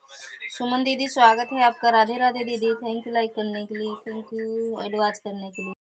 सुमन दीदी स्वागत है आपका। राधे राधे दीदी, थैंक यू लाइक करने के लिए, थैंक यू एडवांस करने के लिए।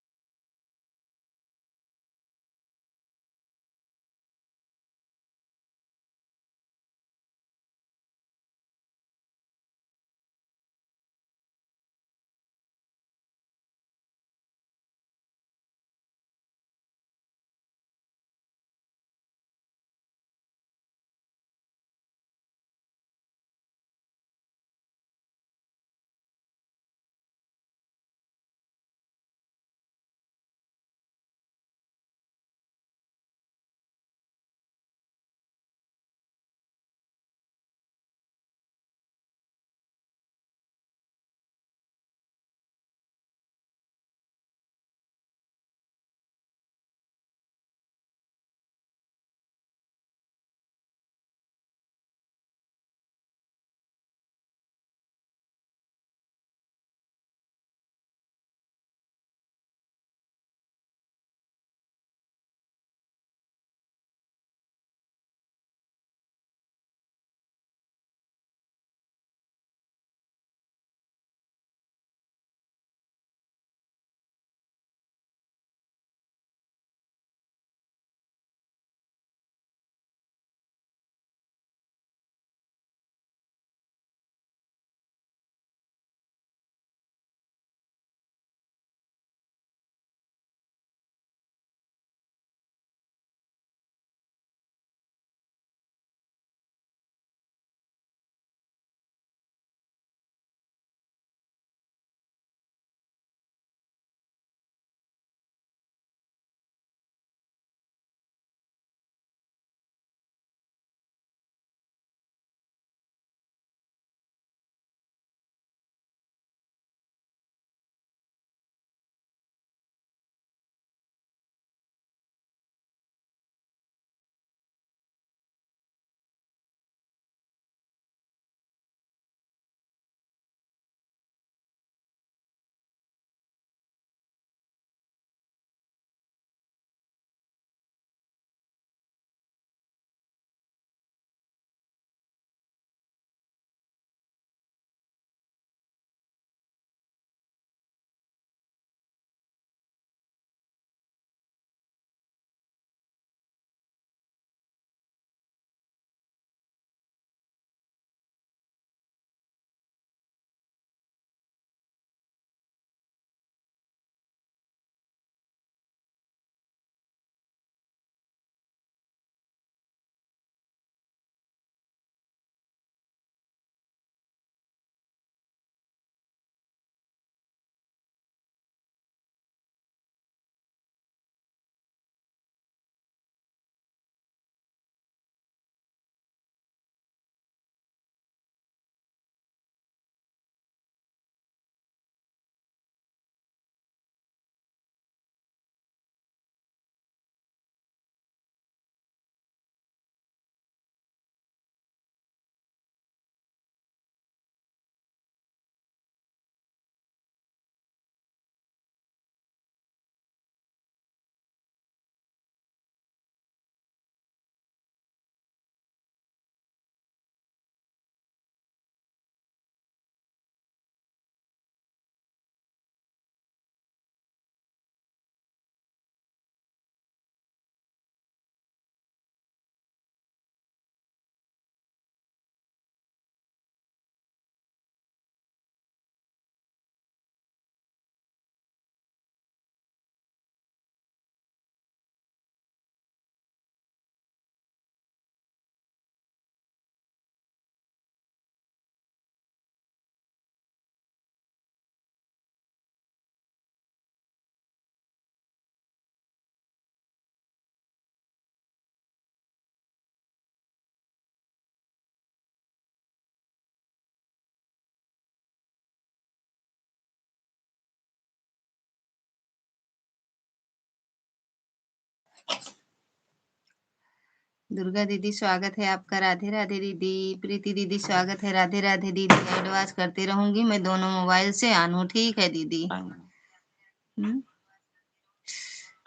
दुर्गा दीदी स्वागत है आपका। राधे राधे दीदी। प्रीति दीदी स्वागत है। राधे राधे दीदी। एडवांस करती रहूंगी मैं, दोनों मोबाइल से ऑन हूँ, ठीक है दीदी।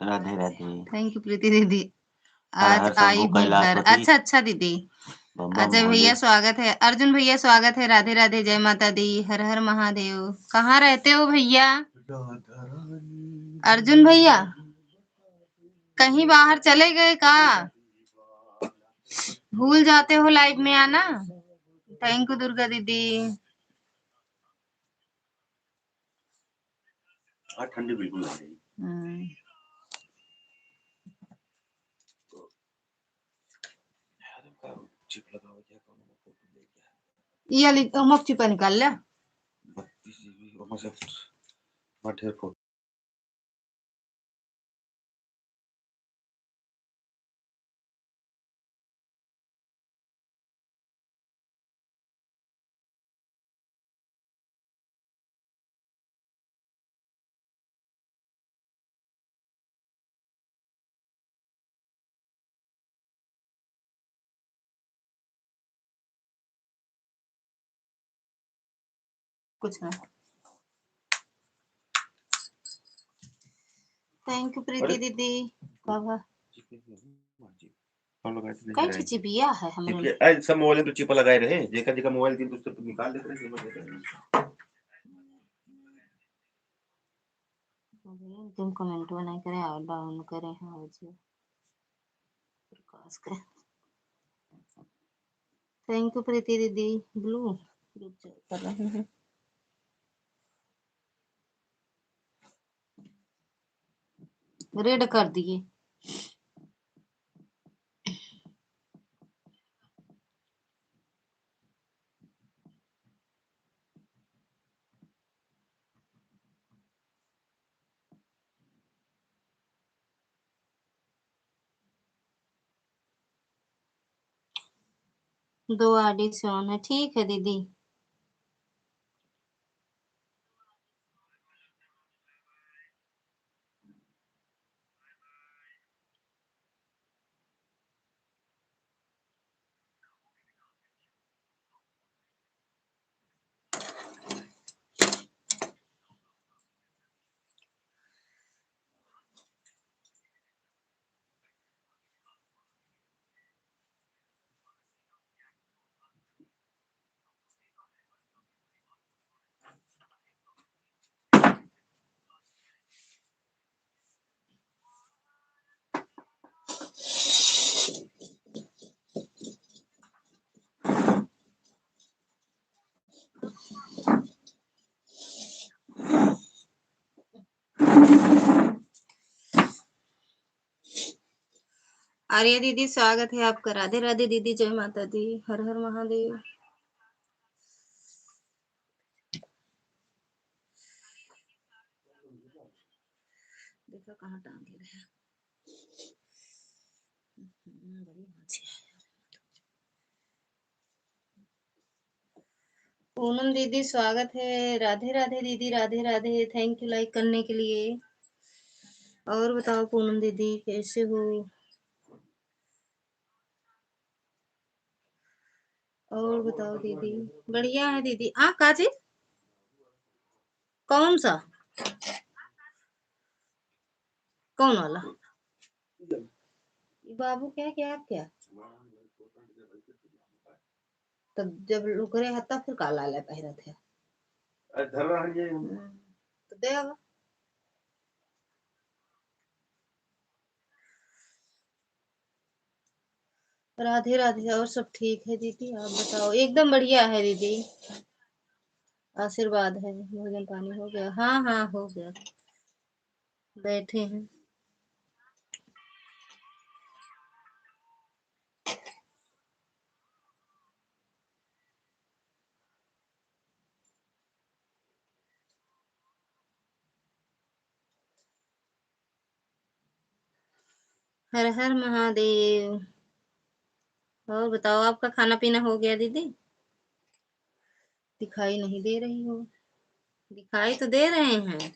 राधे राधे। थैंक यू प्रीति दीदी। हर आज हर आई शंभू हूँ घर। कैलाशपति। अच्छा अच्छा दीदी, राम राम अजय भैया महादेव। स्वागत है। अर्जुन भैया स्वागत है। राधे राधे, जय माता दी, हर हर महादेव। कहाँ रहते हो भैया? अर्जुन भैया कहीं बाहर चले गए का? भूल जाते हो लाइव में आना। थैंक यू दुर्गा दीदी। ठंडी बिल्कुल नहीं रही। चिप लगा हुआ क्या कौन फोटो ले गया ये वाली मक चिपा निकाल लिया। 32 जीबी और मुझे ढेर फोटो। कुछ ना। थैंक यू प्रीति दीदी। बाबा कौन लगाए थे कहीं चिचिपिया है हमरे। आज सब मोबाइल में तो चिप लगाए रहे जेका जेका मोबाइल थी तो सब निकाल देते रहे समझ लेते। तुम कमेंट नहीं करे और डाउन करे हाँ जी प्रकाश के। थैंक यू प्रीति दीदी। ब्लू कर रहे हैं। रेड कर दिए। दो आईडी से ऑन है। ठीक है दीदी। आर्या दीदी स्वागत है आपका। राधे राधे दीदी, जय माता दी, हर हर महादेव। देखो कहाँ टांगे रहे। बड़ी मच्छी है। पूनम दीदी स्वागत है। राधे राधे दीदी, Radhe Radhe. Thank you like करने के लिए। और बताओ पूनम दीदी कैसे हो? और बताओ दीदी। बढ़िया है दीदी। आ काजी कौन सा? कौन वाला? बाबू क्या क्या क्या? तब जब लुकरे हत्ता फिर काला ले पहरा थे। तो दे आवा। राधे राधे। और सब ठीक है दीदी, आप बताओ। एकदम बढ़िया है दीदी। आशीर्वाद है। भोजन पानी हो गया? हाँ हाँ हो गया। बैठे हैं। हर हर महादेव। और बताओ आपका खाना पीना हो गया दीदी? दिखाई नहीं दे रही हो। दिखाई तो दे रहे हैं।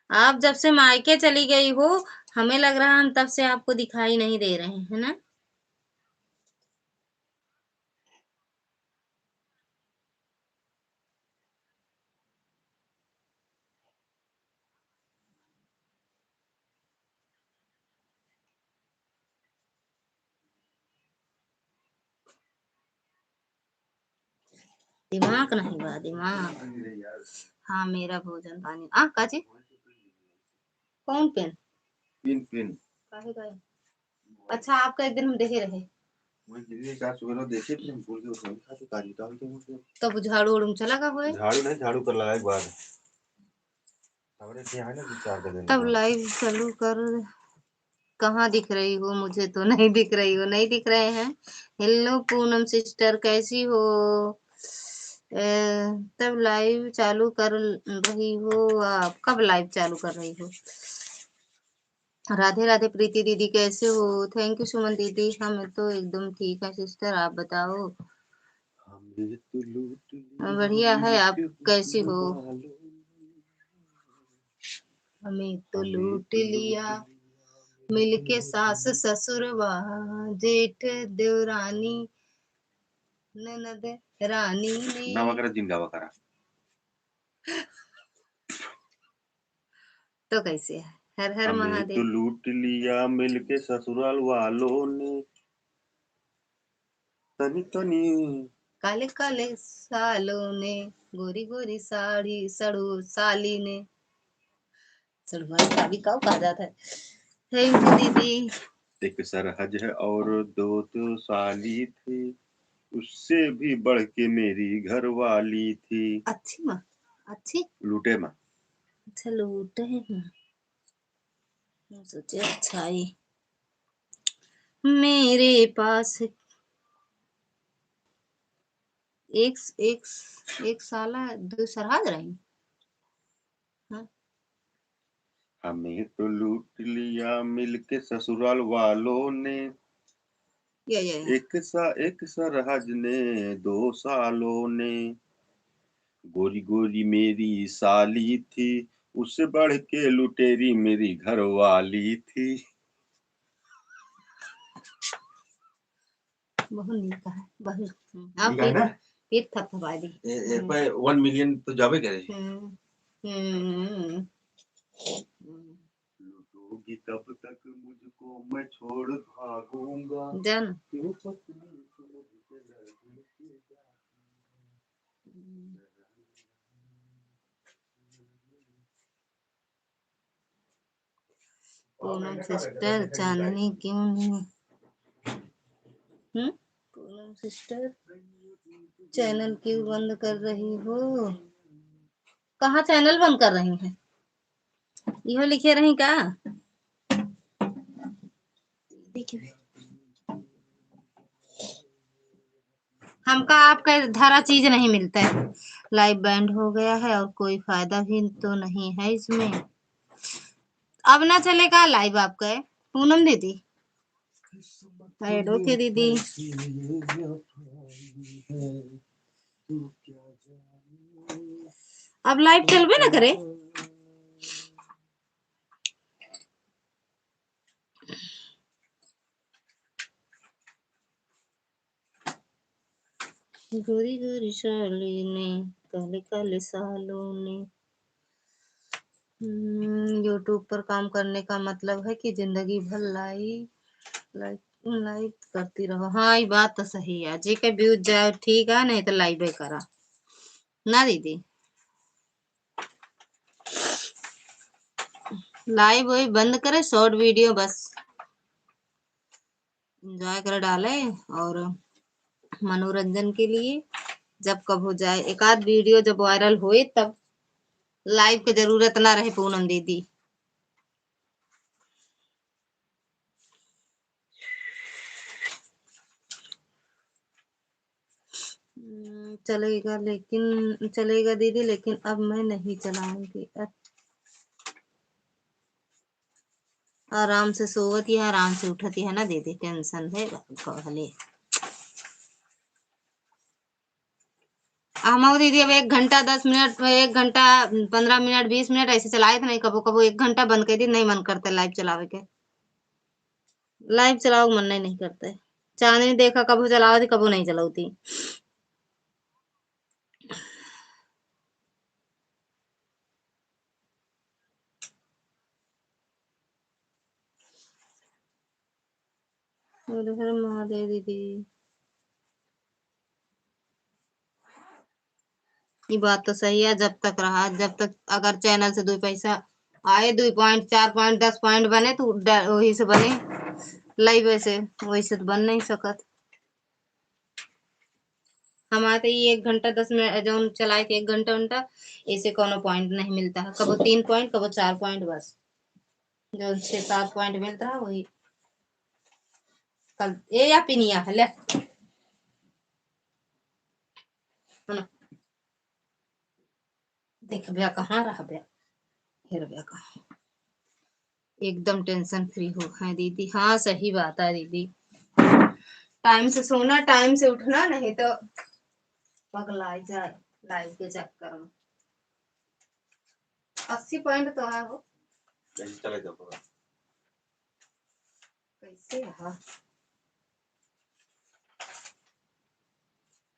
आप जब से मायके चली गई हो, हमें लग रहा हम तब से आपको दिखाई नहीं दे रहे हैं ना। दिमाग नहीं बा दिमाग। हाँ मेरा भोजन पानी काजी कौन पेन पिन पिन काहे का अच्छा आपका एक दिन हम देखे रहे मैं गिरी का सुबह देखे थे भूल के उसमें था तो काजी डाल के मुझे तब झाड़ू उड़ू चला का हुए झाड़ू नहीं झाड़ू कर लगा एक बार हमरे क्या है ना 2-4 दिन तब लाइव चालू कर कहाँ दिख रही हो मुझे तो नहीं दिख रही हो नहीं दिख रहे हैं। हेलो पूनम सिस्टर कैसी हो तब लाइव चालू कर रही हो आप कब लाइव चालू कर रही हो। राधे राधे प्रीति दीदी कैसे हो। थैंक यू सुमन दीदी हम तो एकदम ठीक है सिस्टर आप बताओ। हमने तो लूट लिया बढ़िया है आप कैसी हो। हमें तो लूट लिया मिलके सास ससुरवा जेठ देवरानी ननद रानी ने नवा करा जिंदा करा तो कैसे है हर हर हमें तो महादेव। लूट लिया मिलके ससुराल वालों ने तनी तनी काले काले सालों ने गोरी गोरी साड़ी सड़ू साली ने सड़ुआ साड़ी कब कहा जाता है। थैंक यू दीदी। एक सरहज है और दो तो साली थी उससे भी बढ़ के मेरी घर वाली थी। अच्छी माँ अच्छी लूटे माँ अच्छा लूटे हैं सोचे अच्छा ही मेरे पास एक एक एक साला दो सरहद रही। हाँ हमें तो लूट लिया मिलके ससुराल वालों ने या एक सरहज ने 2 सालों ने गोरी गोरी मेरी साली थी उससे बढ़ के लुटेरी मेरी घर वाली थी। बहुत नीक है बहुत आप पेट थपथपा दी पे 1 मिलियन तो जावे करे लूटोगी तब तक मुझको मैं छोड़ भागूंगा जान क्यों पत्नी तुम मुझसे लड़के जा पूनम सिस्टर चांदनी क्यों नहीं पूनम सिस्टर चैनल क्यों बंद कर रही हो। कहाँ चैनल बंद कर रही हैं यो लिखे रही का देखिए हमका आपका धारा चीज नहीं मिलता है। लाइव बैंड हो गया है और कोई फायदा भी तो नहीं है इसमें। अब ना चलेगा लाइव आपका पूनम दीदी के दीदी अब लाइव चलबे ना करे गोरी गोरी साली ने काले काले सालों ने। यूट्यूब पर काम करने का मतलब है कि जिंदगी भर लाइव लाइव करती रहो। हाँ ये बात तो सही है जी के व्यूज जाए ठीक है नहीं तो लाइव ही करा ना दीदी लाइव वही बंद करे शॉर्ट वीडियो बस एंजॉय कर डाले और मनोरंजन के लिए जब कब हो जाए एक आध वीडियो जब वायरल हुए तब लाइव की जरूरत ना रहे पूनम दीदी। चलेगा दीदी लेकिन अब मैं नहीं चलाऊंगी। आराम से सोवती है आराम से उठती है ना दीदी टेंशन है कहले हम दीदी अब 1 घंटा 10 मिनट 1 घंटा 15 मिनट 20 मिनट ऐसे चलाए थे नहीं कबो कबो 1 घंटा बंद कर दी नहीं मन करता लाइव चलावे के लाइव चलाओ मन नहीं करता है। चांदनी देखा कबो चलाओ थी कबो नहीं चलाती महादेव दीदी ये बात तो सही है। जब तक रहा, जब तक अगर चैनल से 2 पैसा आए, 2 पॉइंट 4 पॉइंट 10 पॉइंट बने तो वही से बने। लाइव वैसे वही से तो बन नहीं सकत। हमारे तो ये 1 घंटा 10 मिनट जो चलाए थे, 1 घंटा उनटा ऐसे कोनो पॉइंट नहीं मिलता है। कबो 3 पॉइंट, कबो 4 पॉइंट, बस जो 6-7 पॉइंट मिलता है वही। कल ए या पिनिया ले ना, देख भैया कहाँ रहा भैया, फिर भैया कहाँ। एकदम टेंशन फ्री हो है दीदी। हाँ सही बात है दीदी। टाइम से सोना, टाइम से उठना, नहीं तो पगला जाए लाइफ के चक्कर में। 80 पॉइंट तो है वो। चले जाओ कैसे है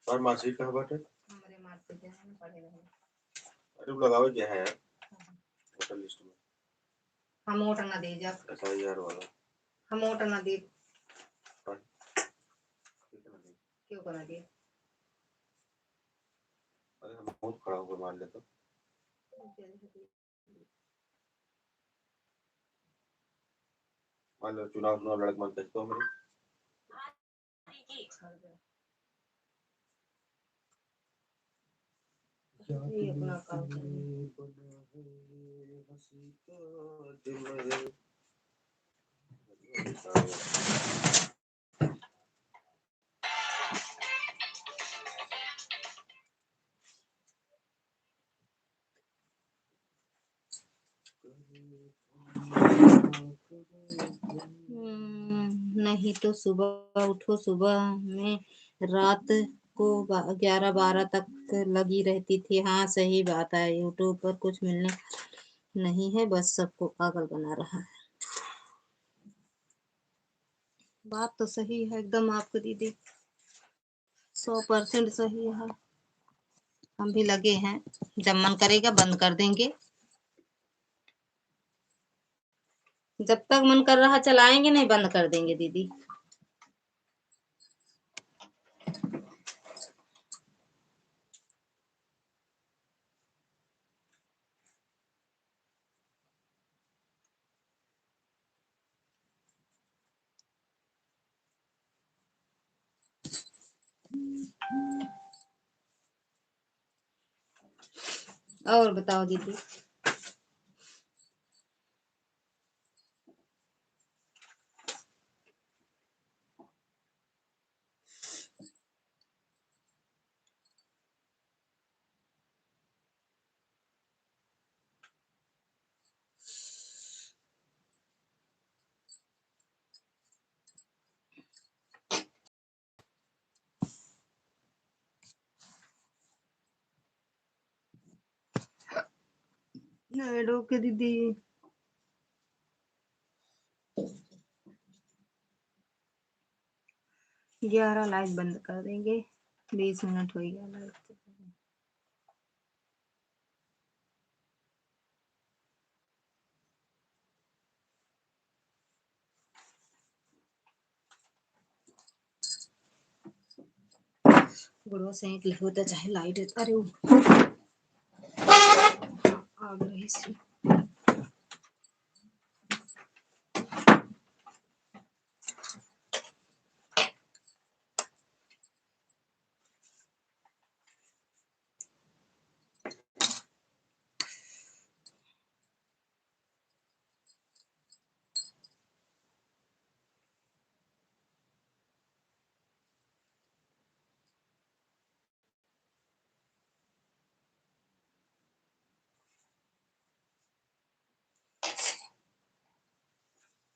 और मासी कहाँ बाटे? हमारे मार्केट जाने में पड़े रहे। अरे लगावे क्या है यार होटल लिस्ट में? हम वोट ना दे जा, SIR वाला हम वोट ना दे। पर क्यों करना दे? अरे हम बहुत खड़ा होकर मान ले तो मान लो चुनाव लड़क मन तो हमारे ये अपना काम करिए। नहीं तो सुबह उठो, सुबह में रात को 11-12 तक लगी रहती थी। हाँ सही बात है, यूट्यूब पर कुछ मिलने नहीं है, बस सबको पागल बना रहा है। बात तो सही है एकदम आपकी दीदी, 100% सही है। हम भी लगे हैं, जब मन करेगा बंद कर देंगे। जब तक मन कर रहा चलाएंगे, नहीं बंद कर देंगे दीदी। और बताओ दीदी। के दीदी 11 लाइव बंद कर देंगे। 20 मिनट हो गया लाइव। गुड़वा सेंक लिखो तो चाहे लाइट। अरे आग रही सी।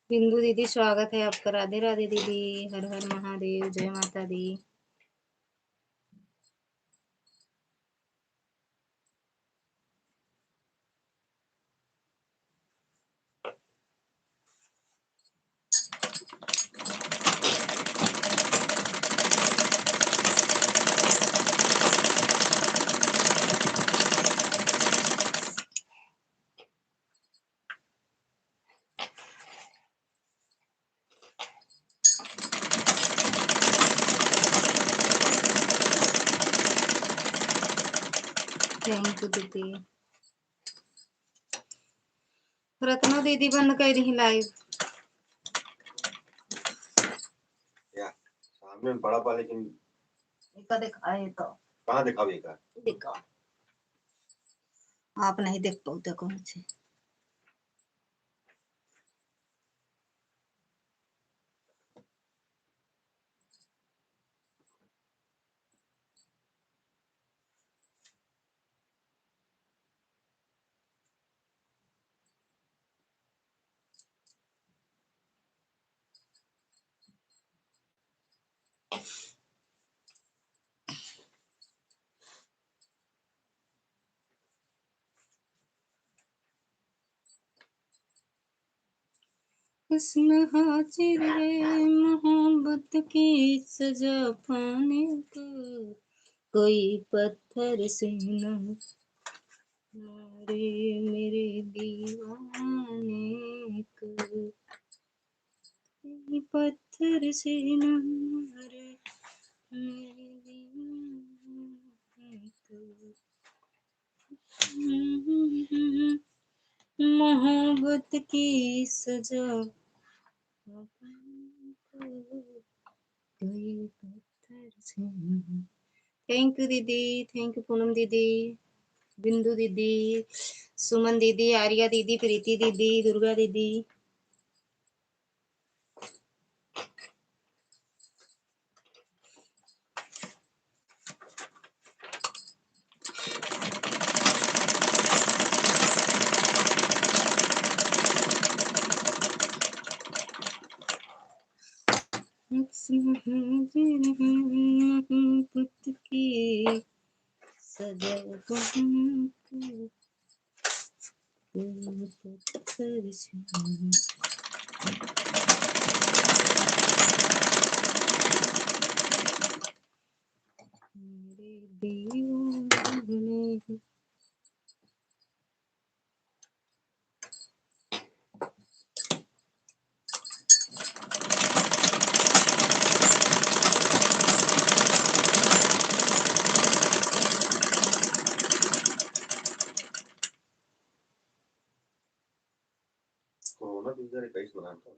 बिंदु दीदी स्वागत है आपका। राधे राधे दीदी, हर हर महादेव, जय माता दी। थैंक यू दीदी। रत्नो दीदी बंद कर रही लाइव। सामने बड़ा पा, लेकिन इसका दिखाए तो कहाँ दिखावेगा? दिखाओ, आप नहीं देख पाते कौन से। हुस्न हाजिर है मोहब्बत की सजा पाने को, कोई पत्थर से न मारे मेरे दीवाने को, कोई पत्थर से न मारे मेरे दीवाने को। मोहब्बत की सजा कोई पत्थर से। थैंक यू दीदी, थैंक यू पूनम दीदी, बिंदु दीदी, सुमन दीदी, आर्या दीदी, प्रीति दीदी, दुर्गा दीदी। मोहब्बत की सजा पत्थर से। मेरे दीवाने कोरोना दूसरा 21 बना था।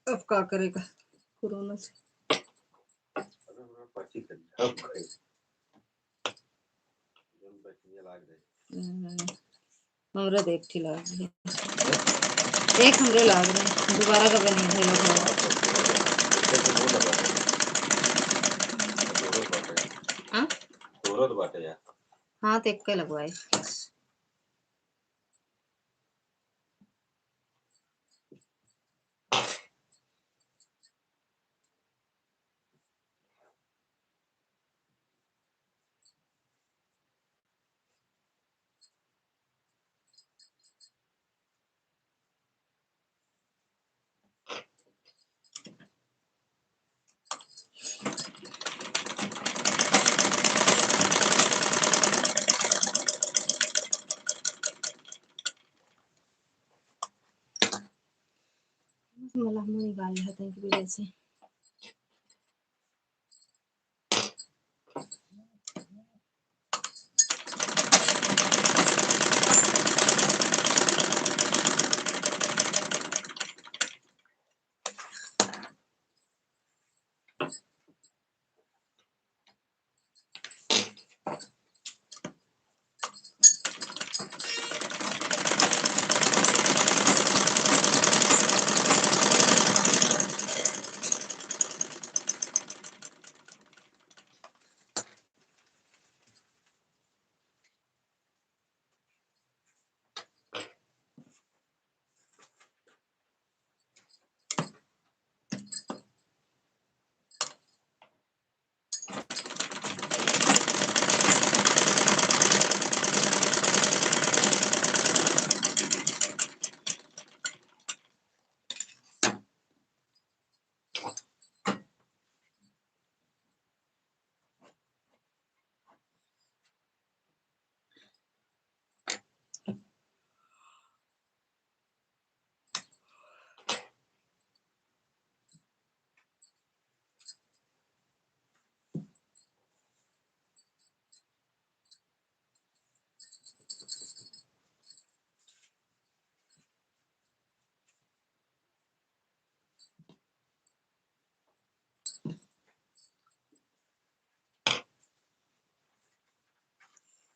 अब क्या करेगा कोरोना से। पर्ची कर अब भाई जब बच्चे लाग रहे हमरा देख ठीक लाग रही, एक हमरे लाग रहे दोबारा कब नहीं थे लोग। हाँ तो बाटे यार। हाँ तो एक के लगवाए। मला मुझे गाल है थैंक यू वैसे।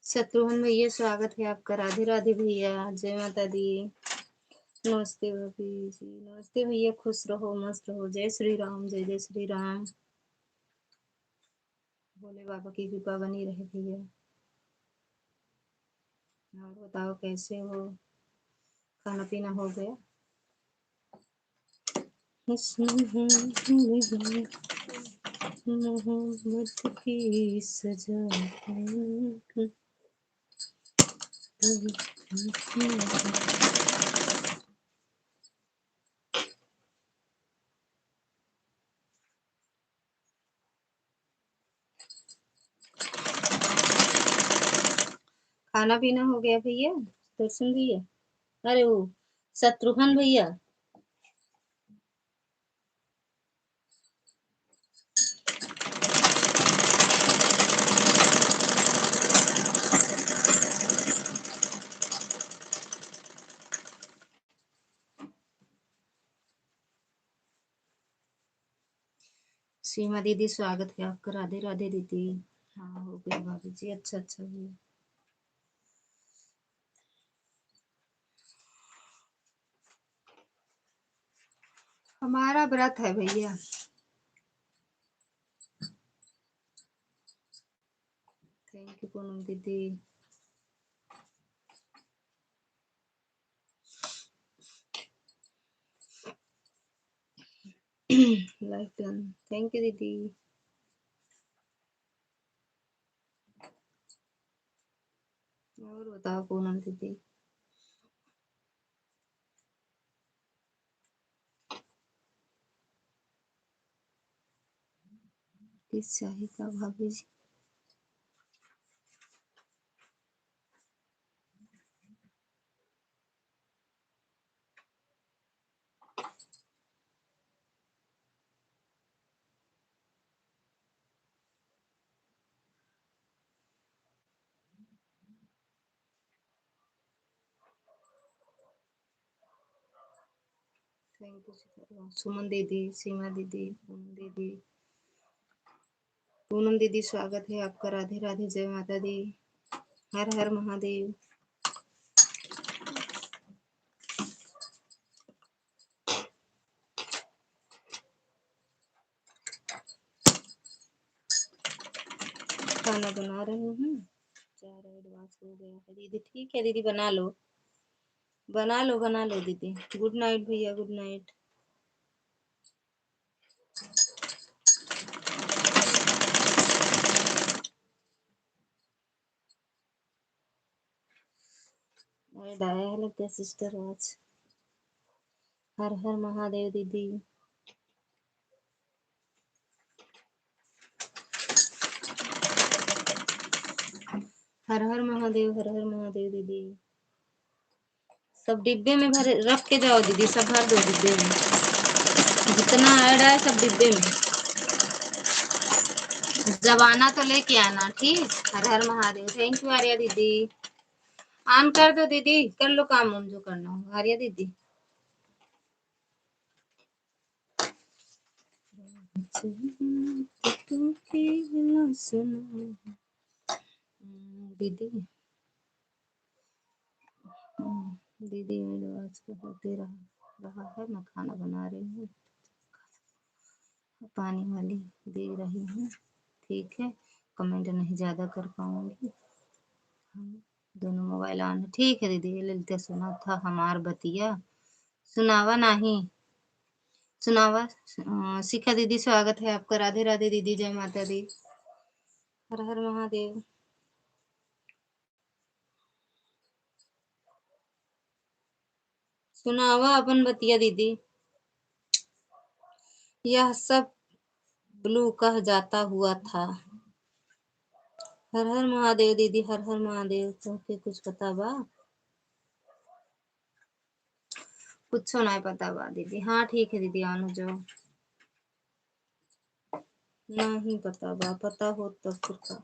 शत्रुघ्न भैया स्वागत है आपका। राधे राधे भैया, जय माता दी। नमस्ते भाभी जी, नमस्ते भैया, खुश रहो मस्त रहो। जय श्री राम, जय जय श्री राम। भोले बाबा की कृपा बनी रहे भैया। और बताओ कैसे हो, खाना पीना हो गया? मोहब्बत की सजा है। खाना पीना हो गया भैया? दर्शन भैया, अरे वो शत्रुघ्न भैया, सीमा दीदी स्वागत है आपका। राधे राधे दीदी। हाँ हो गया भाभी जी, अच्छा अच्छा भैया। हमारा व्रत है भैया। थैंक यू पूनम दीदी। लाइक डन, थैंक यू दीदी। और बताओ पूनम दीदी। किस शाही का भाभी जी? थैंक यू सुमन दीदी, सीमा दीदी, पूनम दीदी। पूनम दीदी स्वागत है आपका। राधे राधे, जय माता दी, हर हर महादेव। खाना बना रही हूँ, चार एडवांस हो गया है दीदी। ठीक है दीदी, बना लो बना लो बना लो दीदी। गुड नाइट भैया, गुड नाइट। अरे डाया है लगता है सिस्टर आज। हर हर महादेव दीदी। हर हर महादेव, हर हर महादेव दीदी। सब डिब्बे में भर रख के जाओ दीदी, सब भर दो डिब्बे में। जितना ऐड है सब डिब्बे में। जब आना तो लेके आना, ठीक। हर हर महादेव। थैंक यू आर्या दीदी। ऑन कर दो दीदी, कर लो काम उम जो करना हो आर्या दीदी। दीदी दीदी मेरे आज का होते रहा है। मैं खाना बना रही हूँ, पानी वाली दे रही हूँ, ठीक है। कमेंट नहीं ज्यादा कर पाऊंगी। हम दोनों मोबाइल ऑन है, ठीक है दीदी। ललिता सुना था हमार बतिया, सुनावा नहीं सुनावा। शिखा दीदी स्वागत है आपका। राधे राधे दीदी, जय माता दी, हर हर महादेव। सुनावा अपन बतिया दीदी। यह सब ब्लू कह जाता हुआ था। हर हर महादेव दीदी, हर हर महादेव। तुमके कुछ पता बा? कुछ नहीं पता बा दीदी। हाँ ठीक है दीदी, आनो जाओ। नहीं पता बा, पता हो तो फिर का।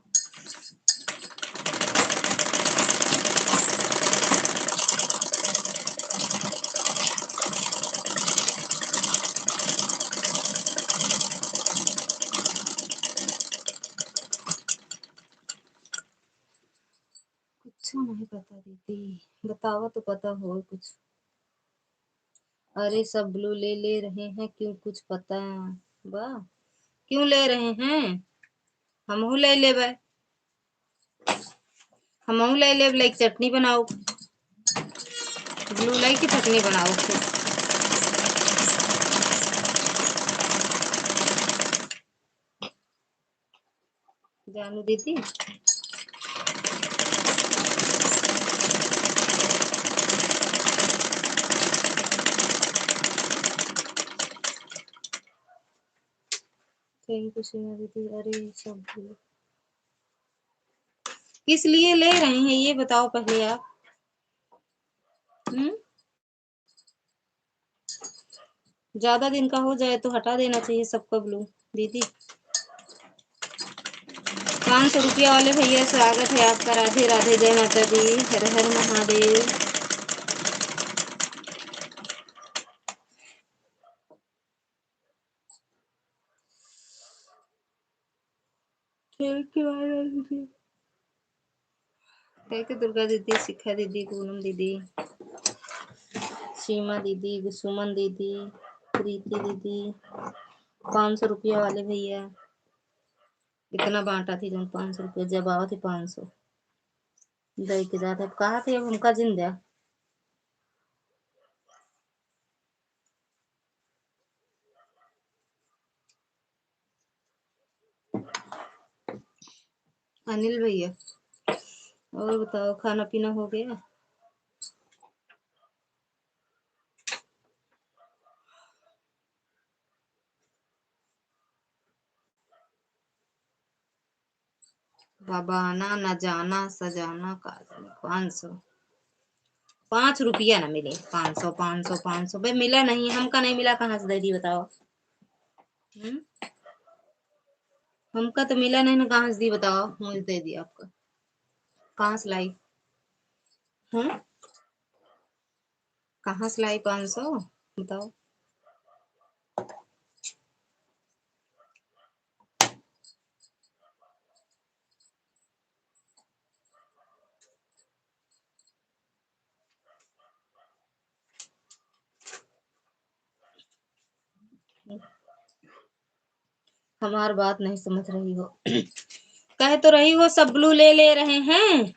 पता दीदी, बताओ तो पता हो कुछ। अरे सब ब्लू ले ले रहे हैं, क्यों कुछ पता? वाह, क्यों ले रहे हैं? हमहू ले लेबै, हमहू ले लेब, लाइक चटनी बनाओ, ब्लू लाई की चटनी बनाओ फिर। जानू दीदी, थैंक यू सीमा दीदी। अरे सब ब्लू किस लिए ले रहे हैं ये बताओ पहले आप। ज्यादा दिन का हो जाए तो हटा देना चाहिए सबका ब्लू दीदी। 500 रुपया वाले भैया स्वागत है आपका। राधे राधे, जय माता दी, हर हर महादेव। थैंक यू दुर्गा दीदी, शिखा दीदी, पूनम दीदी, सीमा दीदी, सुमन दीदी, प्रीति दीदी। 500 रुपया वाले भैया, इतना बांटा थी जो 500 रुपया जब आओ थे 500 दे के जाते। अब कहा थे अब हमका जिंदा अनिल भैया। और बताओ, खाना पीना हो गया? बाबा आना न जाना सजाना का 500 5 रुपया ना मिले। 500 500 500 भाई मिला नहीं, हमका नहीं मिला, कहाँ से दे दी बताओ। हमका तो मिला नहीं ना, कहाँ से दी बताओ। मुझे दे दिया आपका, कहाँ से लाई? कहाँ से लाई 500 बताओ। हमारी बात नहीं समझ रही हो। कह तो रही हो सब ब्लू ले ले रहे हैं,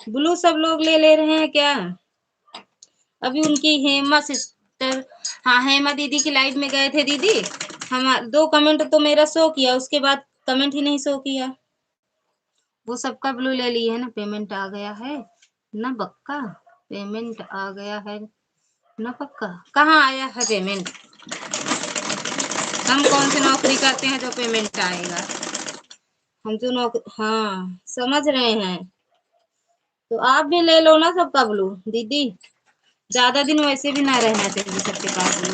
ब्लू सब लोग ले ले रहे हैं क्या? अभी उनकी हेमा सिस्टर, हाँ हेमा दीदी की लाइव में गए थे दीदी। हम 2 कमेंट तो मेरा शो किया, उसके बाद कमेंट ही नहीं शो किया। वो सबका ब्लू ले लिए है ना। पेमेंट आ गया है ना पक्का? पेमेंट आ गया है ना पक्का? कहाँ आया है पेमेंट? हम कौन सी नौकरी करते हैं जो पेमेंट आएगा? हम जो नौकरी, हाँ समझ रहे हैं। तो आप भी ले लो ना सबका ब्लू दीदी। ज्यादा दिन वैसे भी ना रहना चाहिए सबके पास ब्लू।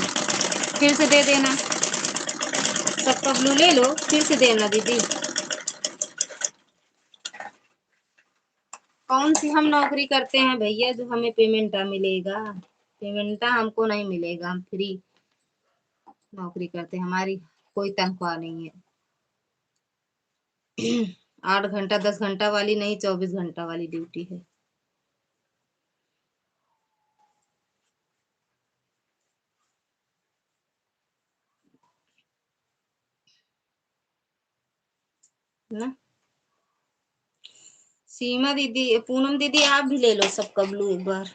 फिर से दे देना, सबका ब्लू ले लो, फिर से देना दीदी। कौन सी हम नौकरी करते हैं भैया जो हमें पेमेंट मिलेगा? पेमेंट हमको नहीं मिलेगा, हम फ्री नौकरी करते हैं, हमारी कोई तनख्वाह नहीं है। 8 घंटा 10 घंटा वाली नहीं, 24 घंटा वाली ड्यूटी है ना। सीमा दीदी, पूनम दीदी, आप भी ले लो सबका ब्लू एक बार।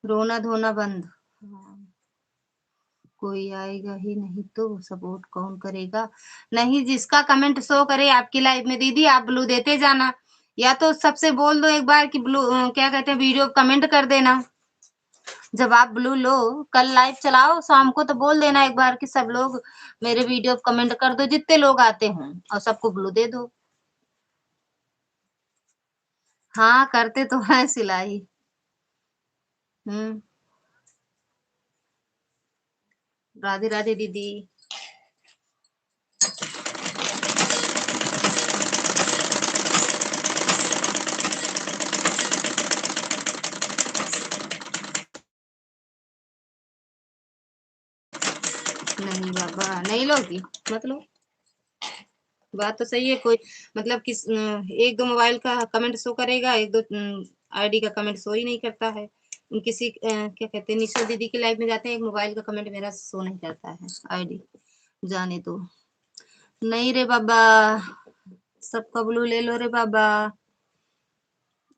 रोना धोना बंद। कोई आएगा ही नहीं तो सपोर्ट कौन करेगा? नहीं, जिसका कमेंट शो करे आपकी लाइव में दीदी, आप ब्लू देते जाना। या तो सबसे बोल दो एक बार कि ब्लू क्या कहते हैं, वीडियो कमेंट कर देना। जब आप ब्लू लो, कल लाइव चलाओ शाम को, तो बोल देना एक बार कि सब लोग मेरे वीडियो कमेंट कर दो, जितने लोग आते हों, और सबको ब्लू दे दो। हाँ करते तो है सिलाई। हम्म। राधे राधे दीदी। नहीं बाबा, नहीं लोगी मतलब बात तो सही है। कोई मतलब एक दो मोबाइल का कमेंट शो करेगा, एक दो आईडी का कमेंट शो ही नहीं करता है। किसी क्या कहते हैं, निशा दीदी की लाइव में जाते हैं, एक मोबाइल का कमेंट मेरा शो नहीं करता है आईडी, जाने दो। नहीं रे बाबा, सबका ब्लू ले लो रे बाबा,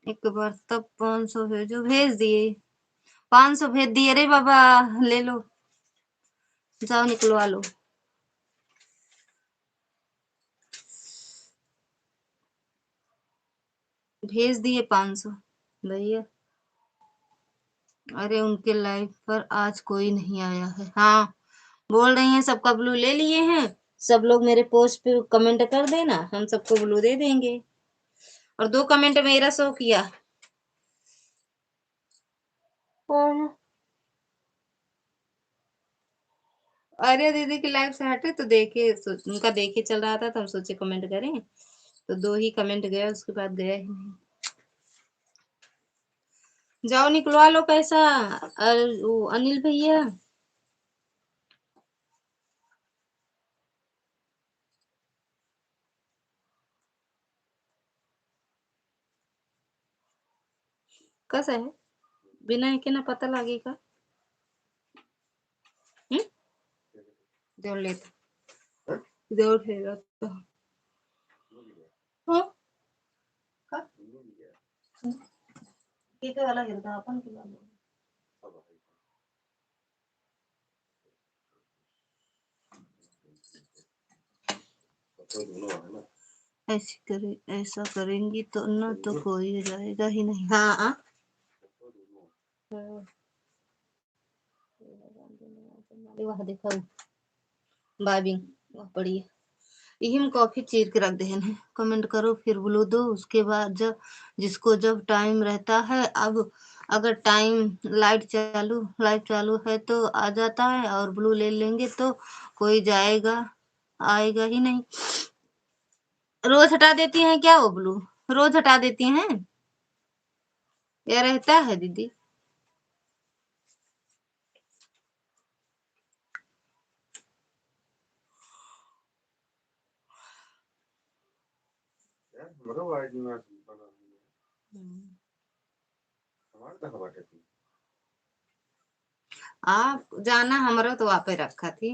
एक बार तब 500 भेजो, भेज दिए 500 भेज दिए रे बाबा, ले लो, जाओ निकलवा लो। भेज दिए 500 भैया। अरे उनके लाइव पर आज कोई नहीं आया है। हाँ, बोल रही हैं सबका ब्लू ले लिए हैं, सब लोग मेरे पोस्ट पे कमेंट कर देना, हम सबको ब्लू दे देंगे। और 2 कमेंट मेरा शो किया। और अरे दीदी की लाइव से हटे तो देखे, उनका देखे चल रहा था तो हम सोचे कमेंट करें, तो 2 ही कमेंट गया, उसके बाद गया ही नहीं। जाओ निकलवा लो पैसा। और वो अनिल भैया, कैसा है बिना के ना पता लगेगा। जोड़ लेता, जोड़ लेगा तो हाँ का किती वाला घेता आपण किलो ऐसे करे, ऐसा करेंगी तो ना तो कोई जाएगा ही नहीं। हाँ हाँ, वह देखा बाबिंग वह पड़ी है। यही हम कॉफी चीर के रख दे हैं, कमेंट करो फिर बोलो दो, उसके बाद जब जिसको जब टाइम रहता है, अब अगर टाइम लाइट चालू है तो आ जाता है, और ब्लू ले लेंगे तो कोई जाएगा आएगा ही नहीं। रोज हटा देती हैं क्या वो ब्लू, रोज हटा देती हैं या रहता है दीदी? आप जाना हमारा तो आप रखा थी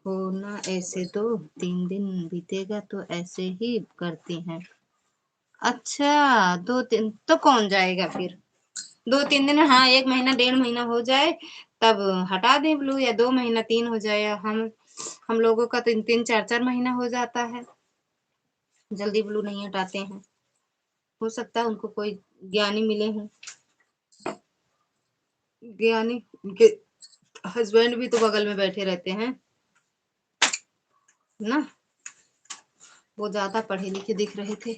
हो ना, ऐसे तो 3 दिन बीतेगा तो ऐसे ही करती हैं। अच्छा 2-3 तो कौन जाएगा फिर, 2-3 दिन, हाँ 1 महीना 1.5 महीना हो जाए तब हटा दें ब्लू, या 2 महीना 3 हो जाए, या हम लोगों का तो 3-3 4-4 महीना हो जाता है, जल्दी ब्लू नहीं हटाते हैं। हो सकता है उनको कोई ज्ञानी मिले हों, ज्ञानी उनके हस्बैंड भी तो बगल में बैठे रहते हैं ना, वो ज्यादा पढ़े लिखे दिख रहे थे।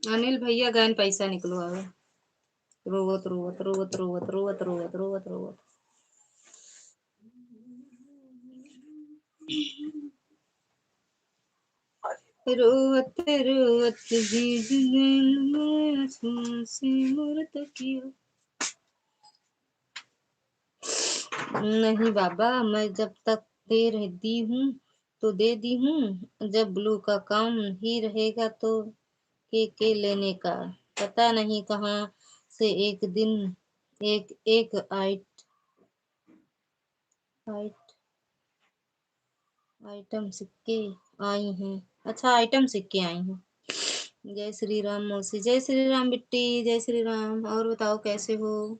अनिल भैया गए पैसा निकलवावे, रोवत रोवत रोवत रोवत रोवत रोवत रोवत रोवत रोवत रोवत भीग गइल आँसुओं से मोर तकिया। नहीं बाबा, मैं जब तक दे रहती हूँ तो दे दी हूँ, जब ब्लू का काम ही रहेगा तो के लेने का, पता नहीं कहाँ से एक दिन एक एक आइट आइटम सिक्के आई हैं। अच्छा आइटम सिक्के आई हैं। जय श्री राम मौसी, जय श्री राम बिट्टी, जय श्री राम। और बताओ कैसे हो?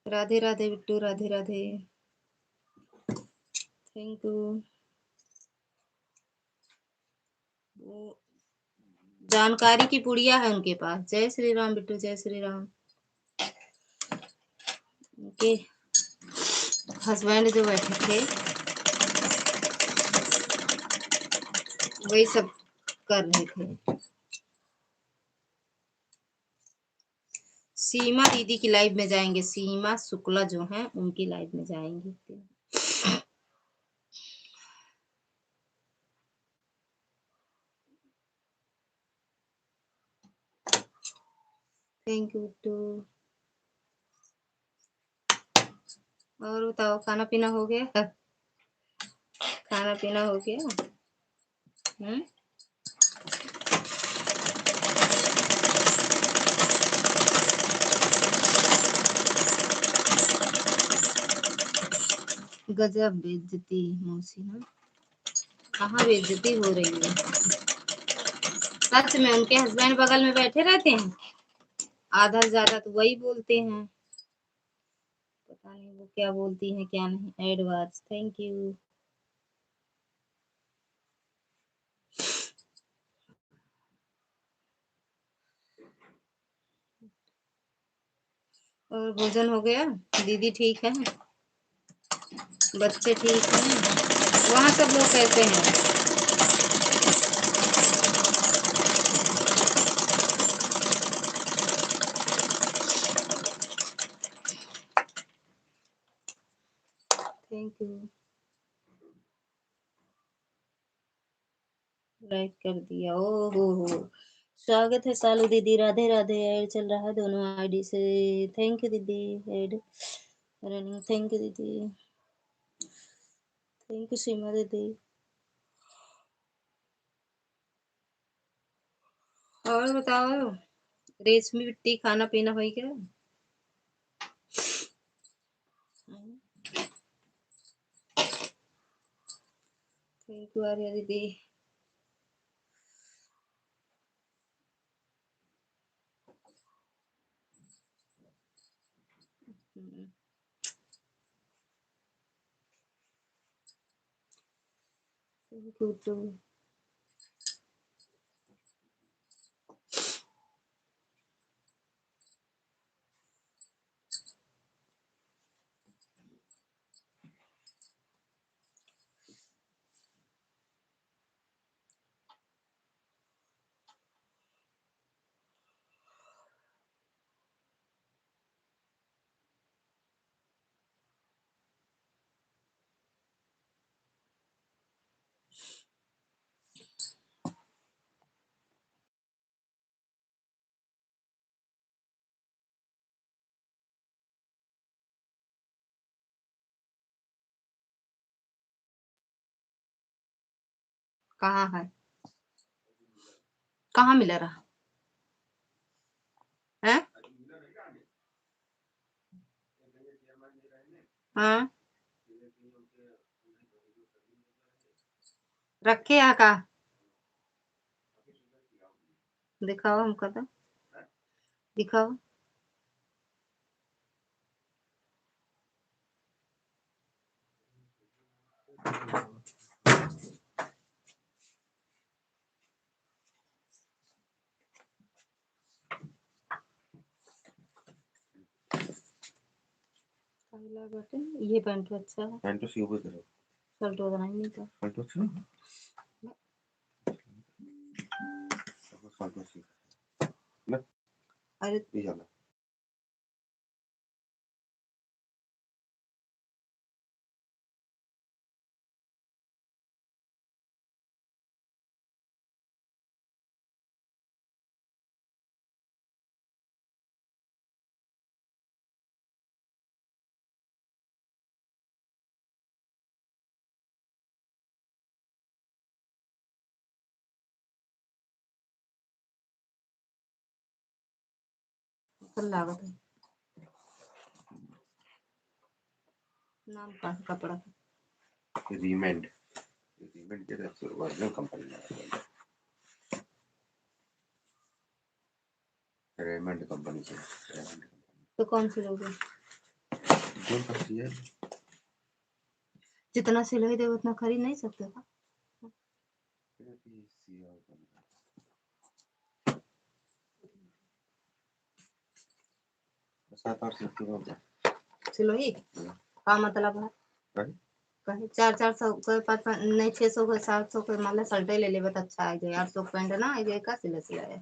Radhe Radhe Bittu, Radhe Radhe, thank you. वो जानकारी की पुड़िया है उनके पास। जय श्री राम बिट्टू, जय श्री राम। उनके हस्बैंड जो बैठे थे वही सब कर रहे थे। सीमा दीदी की लाइव में जाएंगे, सीमा शुक्ला जो है उनकी लाइव में जाएंगे। Thank you too. और बताओ, खाना पीना हो गया? खाना पीना हो गया? गजब बेइज्जती मौसी ना, कहाँ बेइज्जती हो रही है? सच में उनके हस्बैंड बगल में बैठे रहते हैं, आधा से ज्यादा तो वही बोलते हैं, पता नहीं वो क्या बोलती हैं क्या नहीं। Advance thank you. और भोजन हो गया? दीदी ठीक है? बच्चे ठीक हैं? वहाँ सब लोग कैसे हैं? Thank you. लाइक कर दिया। ओ हो, स्वागत है सालू दीदी। राधे राधे। ऐड चल रहा है दोनों आईडी से। थैंक यू दीदी। Add running. थैंक यू दीदी। थैंक यू सीमा दीदी। और बताओ, रेशमी बिट्टी खाना पीना हो क्या? थैंक यू आर्या दीदी। Thank you too. कहाँ है? कहाँ मिला रहा है? हाँ, रखे यहाँ का दिखाओ हमको तो, दिखाओ। पहला बटन ये पैंट अच्छा है। पैंट सी ऊपर करो, शर्ट वगैरह नहीं था। पैंट अच्छा है, शर्ट सी ना, अरे ये जाना कल लागत है, नाम का कपड़ा रीमेंड, रीमेंड के तरफ से ओरिजिनल कंपनी है, रेमंड कंपनी से, रेमंड तो कौन सी लोगे? कौन करती है? जितना सिलाई दे उतना खरीद नहीं सकते का? 7-8 सौ होता सिलाई का मतलब है? है, कहे 400 के 500 नहीं 600 के 700 के मान लो शर्ट ले लेबे तो अच्छा आ जाए। 800 पैंट ना आ जाए का सिलाई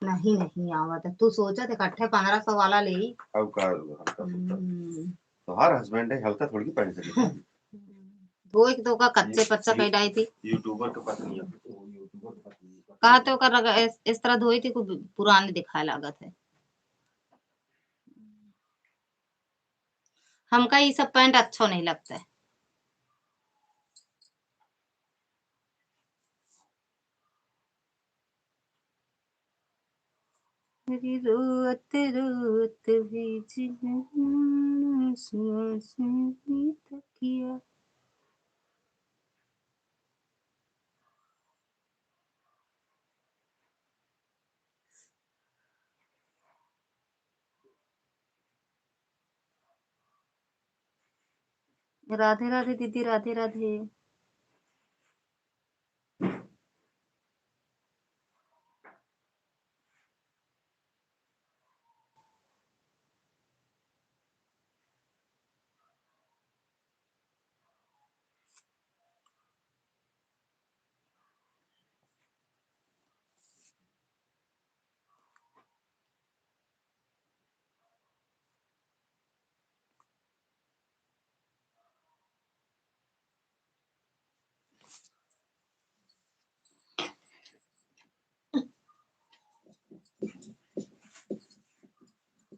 नहीं नहीं आवत है। तू सोचा थे इकट्ठे 1500 वाला ले ही। अब का हल्का फुल्का तो हर हस्बैंड है हल्का थोड़ी पहन सके, वो एक तो का कच्चे पच्चा कह डाई थी। यूट्यूबर के पास नहीं है, यूट्यूबर के पास नहीं है। कहा तो कर इस तरह धोई थी, कुछ पुरानी दिखाए लागत है। हमका ये सब पैंट अच्छो नहीं लगता है। मेरी रोत रोत भीज तकिया। राधे राधे दीदी, राधे राधे।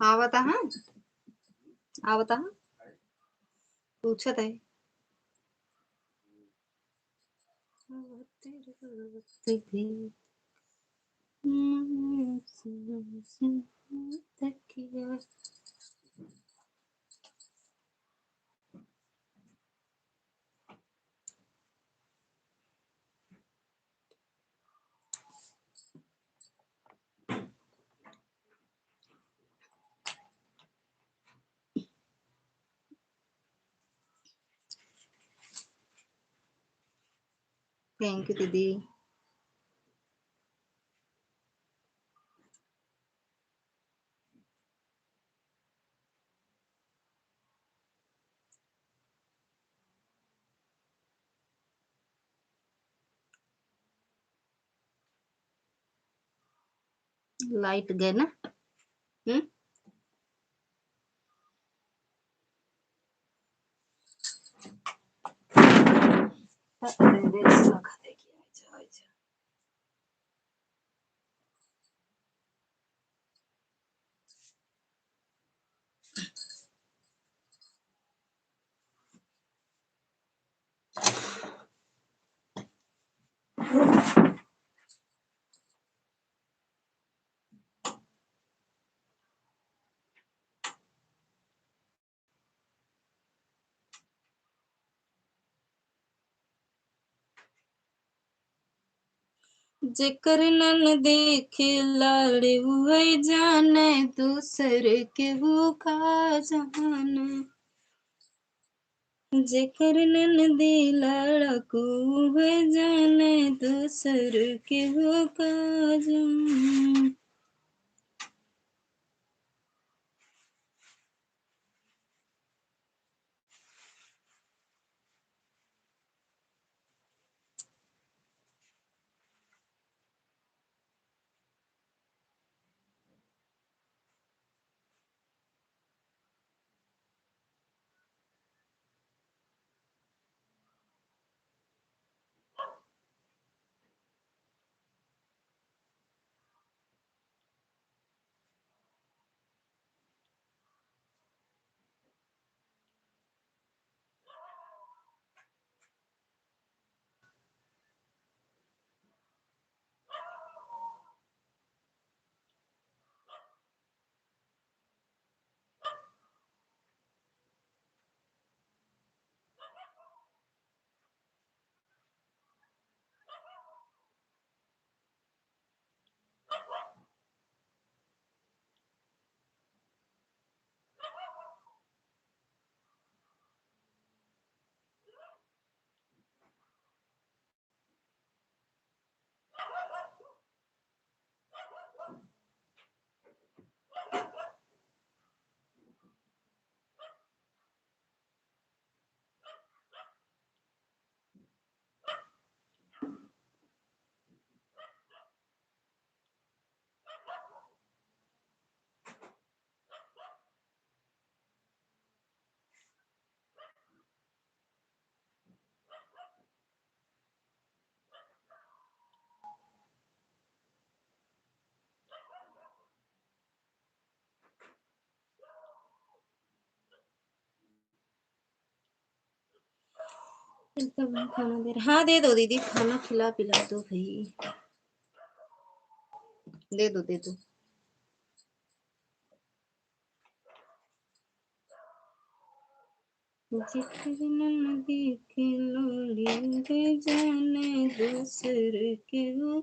आवता हाँ, आवता हाँ, पूछत है। तकिया। थैंक यू दीदी। लाइट गए ना। हम्म। जेकर नन देखे लाड़े वही जाने, दूसर के वो का जाने। जेकर नन दे लाड़ा को वही जाने, दूसर के वो का जाने। खाना दे रहा। हाँ दे दो दीदी, खाना खिला पिला दो भाई, दे दो दे दो। जिक्र नदी की लोली रे जाने दूसरे के वो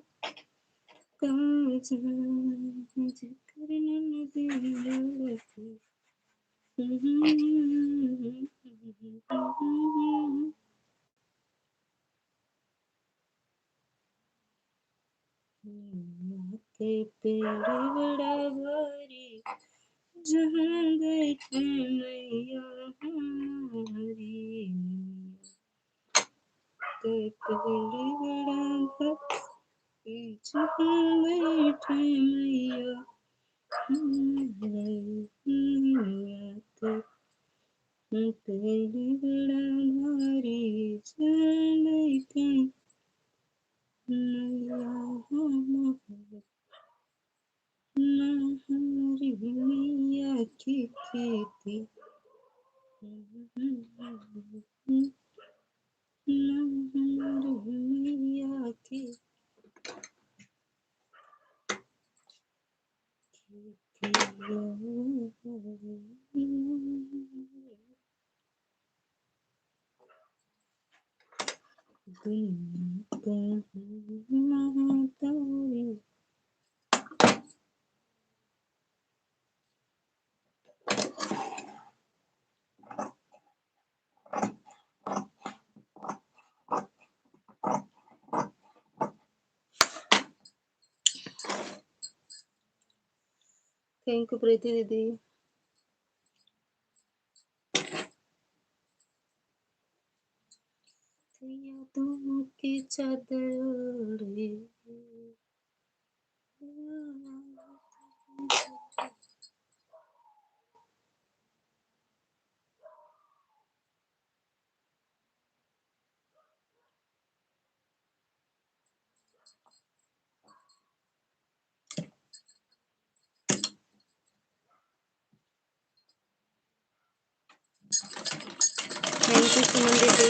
कम जान, जिक्र नदी लोली के पेड़ बड़ा भारी, जहाँ बैठे मैया हमारी, के पेड़ बड़ा भारी, जहाँ बैठे मैया हमारी, पेड़ बड़ा भारी, जहाँ बैठे मैया हमारी, हमारी मैया की खेती, हमारी मैया की थैंक यू प्रीति दीदी। यादों की चादर ओढ़े, थैंक यू सुमन दीदी।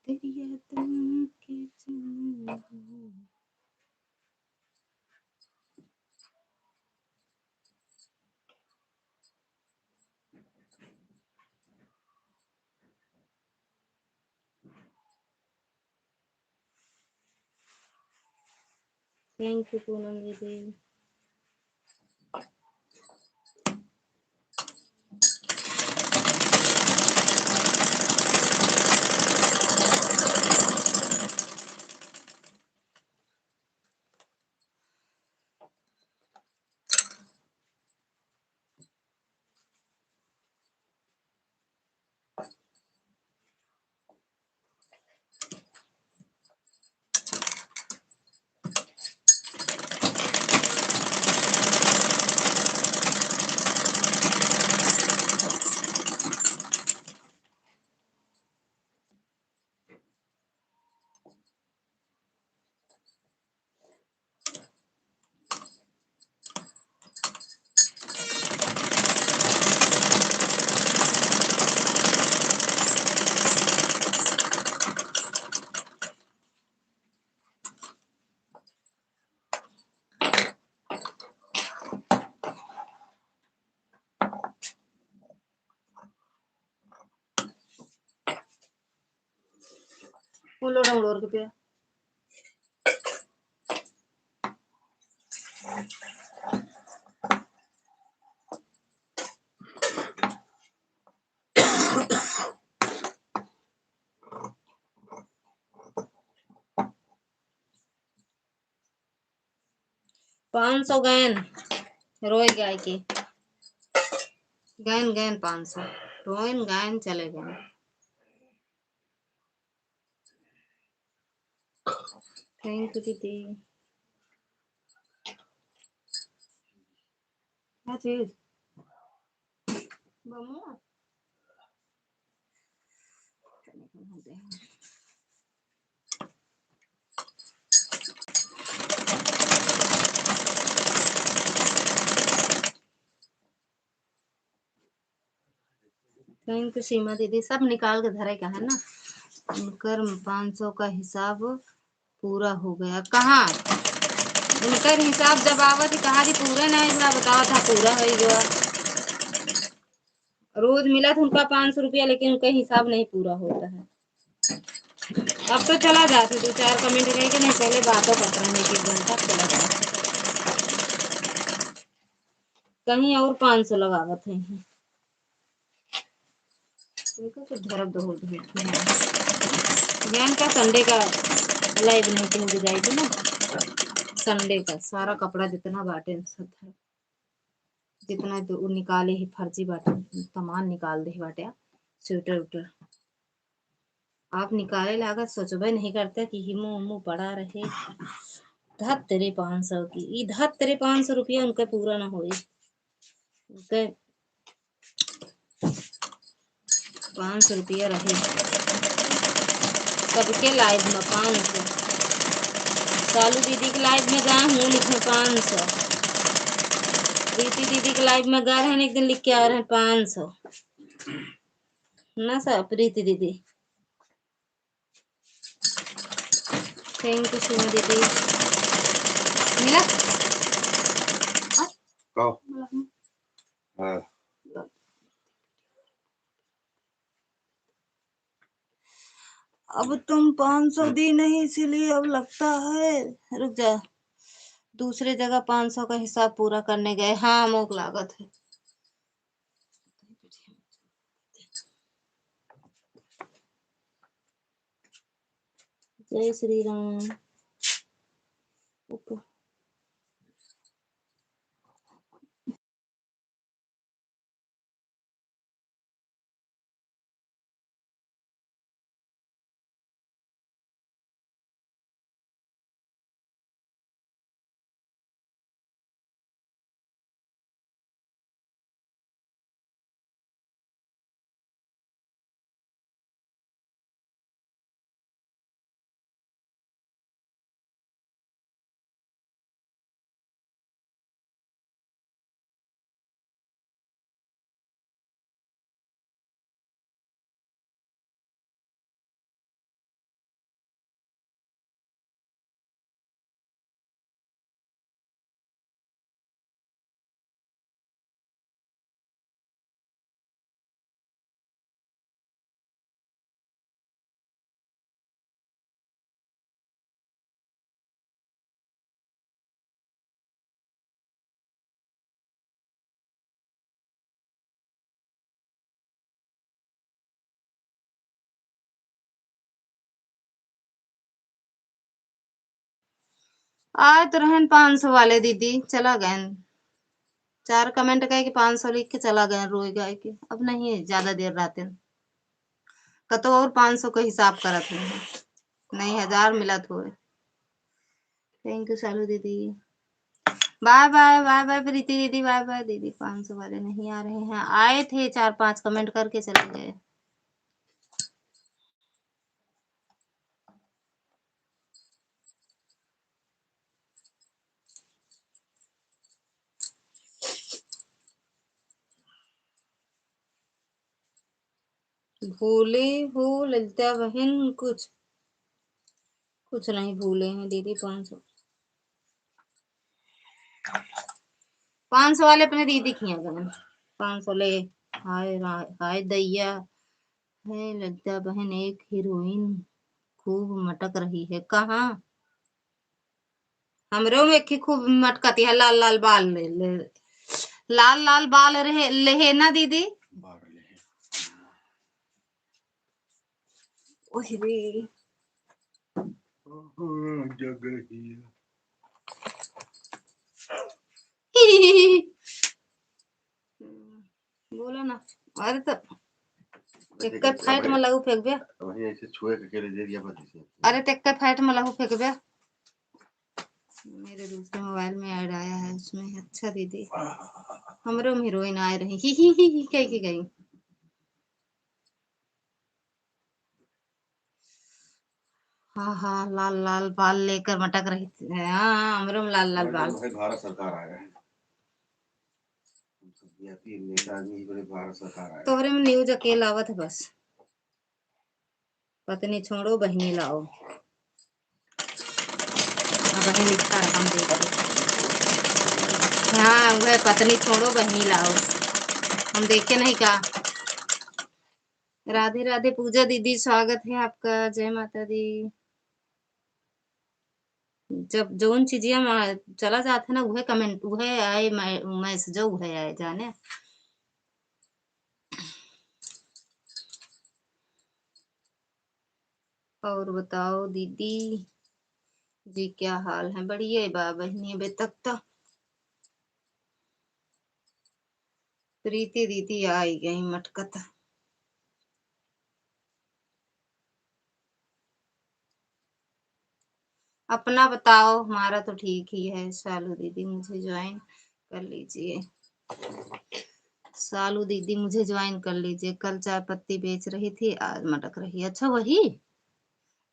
तेरी यादों की चादर, थैंक यू पूनम दीदी। बोलो डाउनलोड के पे 500 गैन रोए गाय की, गैन गैन 500 रोइन गैन चले गए। थैंक यू दीदी। क्या चीज बमुआ कहीं तो सीमा दीदी सब निकाल के धरे का है ना। उनकर 500 का हिसाब पूरा हो गया। कहाँ उनकर हिसाब जब आवत ही कहा पूरे नहीं हुआ, बतावा था पूरा हो गया। रोज मिला था उनका 500 रुपया, लेकिन उनका हिसाब नहीं पूरा होता है। अब तो चला जाते 2-4 कमेंट कह के नहीं, पहले बातों करते रहने की घंटा चला जाता कहीं और 500 लगावत है। धरब दो ज्ञान का संडे का लाइव नहीं पहन के जाएगी ना। संडे का सारा कपड़ा जितना बाटे सब जितना तो निकाले ही फर्जी बाटे, सामान निकाल दे बाटे। स्वेटर उटर आप निकाले लागत सोचबे नहीं करते कि हिमो उमो पड़ा रहे। धत तेरे 500 की धत तेरे 500 रुपया उनका पूरा ना होई। उनके 500 रुपया रहे सबके लाइव में 500। सालू दीदी के लाइव में गए हूँ लिखे 500। प्रीति दीदी के लाइव में गए हैं एक दिन लिख के आ रहे हैं 500 ना सर। प्रीति दीदी थैंक यू सीमा दीदी। मिला हाँ। अब तुम 500 दी नहीं इसीलिए अब लगता है। रुक जा, दूसरे जगह 500 का हिसाब पूरा करने गए। हाँ मोक लागत है। जय श्री राम। आए तो रहन 500 वाले दीदी चला गए। 4 कमेंट कहे कि 500 लिख के चला गए रोई गए के। अब नहीं ज्यादा देर रहते कतो और 500 का हिसाब करत है नहीं 1000 मिला थोड़े। थैंक यू सालू दीदी। बाय बाय बाय बाय प्रीति दीदी बाय बाय दीदी। 500 वाले नहीं आ रहे हैं। आए थे 4-5 कमेंट करके चले गए। भूले हो ललिता बहन कुछ नहीं भूले हैं दीदी। 500 वाले अपने दीदी खिया गए। 500 ले। हाय हाय दैया है ललिता बहन एक हीरोइन खूब मटक रही है। कहाँ हमरो में की खूब मटकती है। लाल लाल बाल लाल लाल बाल रहे लेहे ना दीदी। ओहरे बोलो ना। अरे तो एक फाइट में लहू फेंक बे। वही ऐसे छुए के केले दे दिया बस। अरे तो एक फाइट में लहू फेंक बे। मेरे दूसरे मोबाइल में ऐड आया है उसमें। अच्छा दीदी हमरो में हीरोइन आए रही ही कह के गई। हाँ हाँ लाल लाल बाल लेकर मटक रही थी। हाँ हमरो में लाल लाल बाल। भारत सरकार आया है। या फिर नेताजी बड़े भारत सरकार आए तोहरे में न्यूज अकेला आवत है बस। पत्नी छोड़ो बहनी लाओ, अब वही लिखा है, हम देखे। हाँ वह पत्नी छोड़ो बहनी लाओ, हम देखे नहीं का। राधे राधे पूजा दीदी, स्वागत है आपका, जय माता दी। जब जोन चीजिया चला जाता है ना, वह कमेंट वह आए, मैसेज वह आए जाने। और बताओ दीदी जी क्या हाल है? बढ़िया बा बहनी अबे तक तो। प्रीति दीदी आई गई मटकत। अपना बताओ, हमारा तो ठीक ही है। शालू दीदी मुझे ज्वाइन कर लीजिए, शालू दीदी मुझे ज्वाइन कर लीजिए। कल चाय पत्ती बेच रही थी, आज मटक रही है। अच्छा वही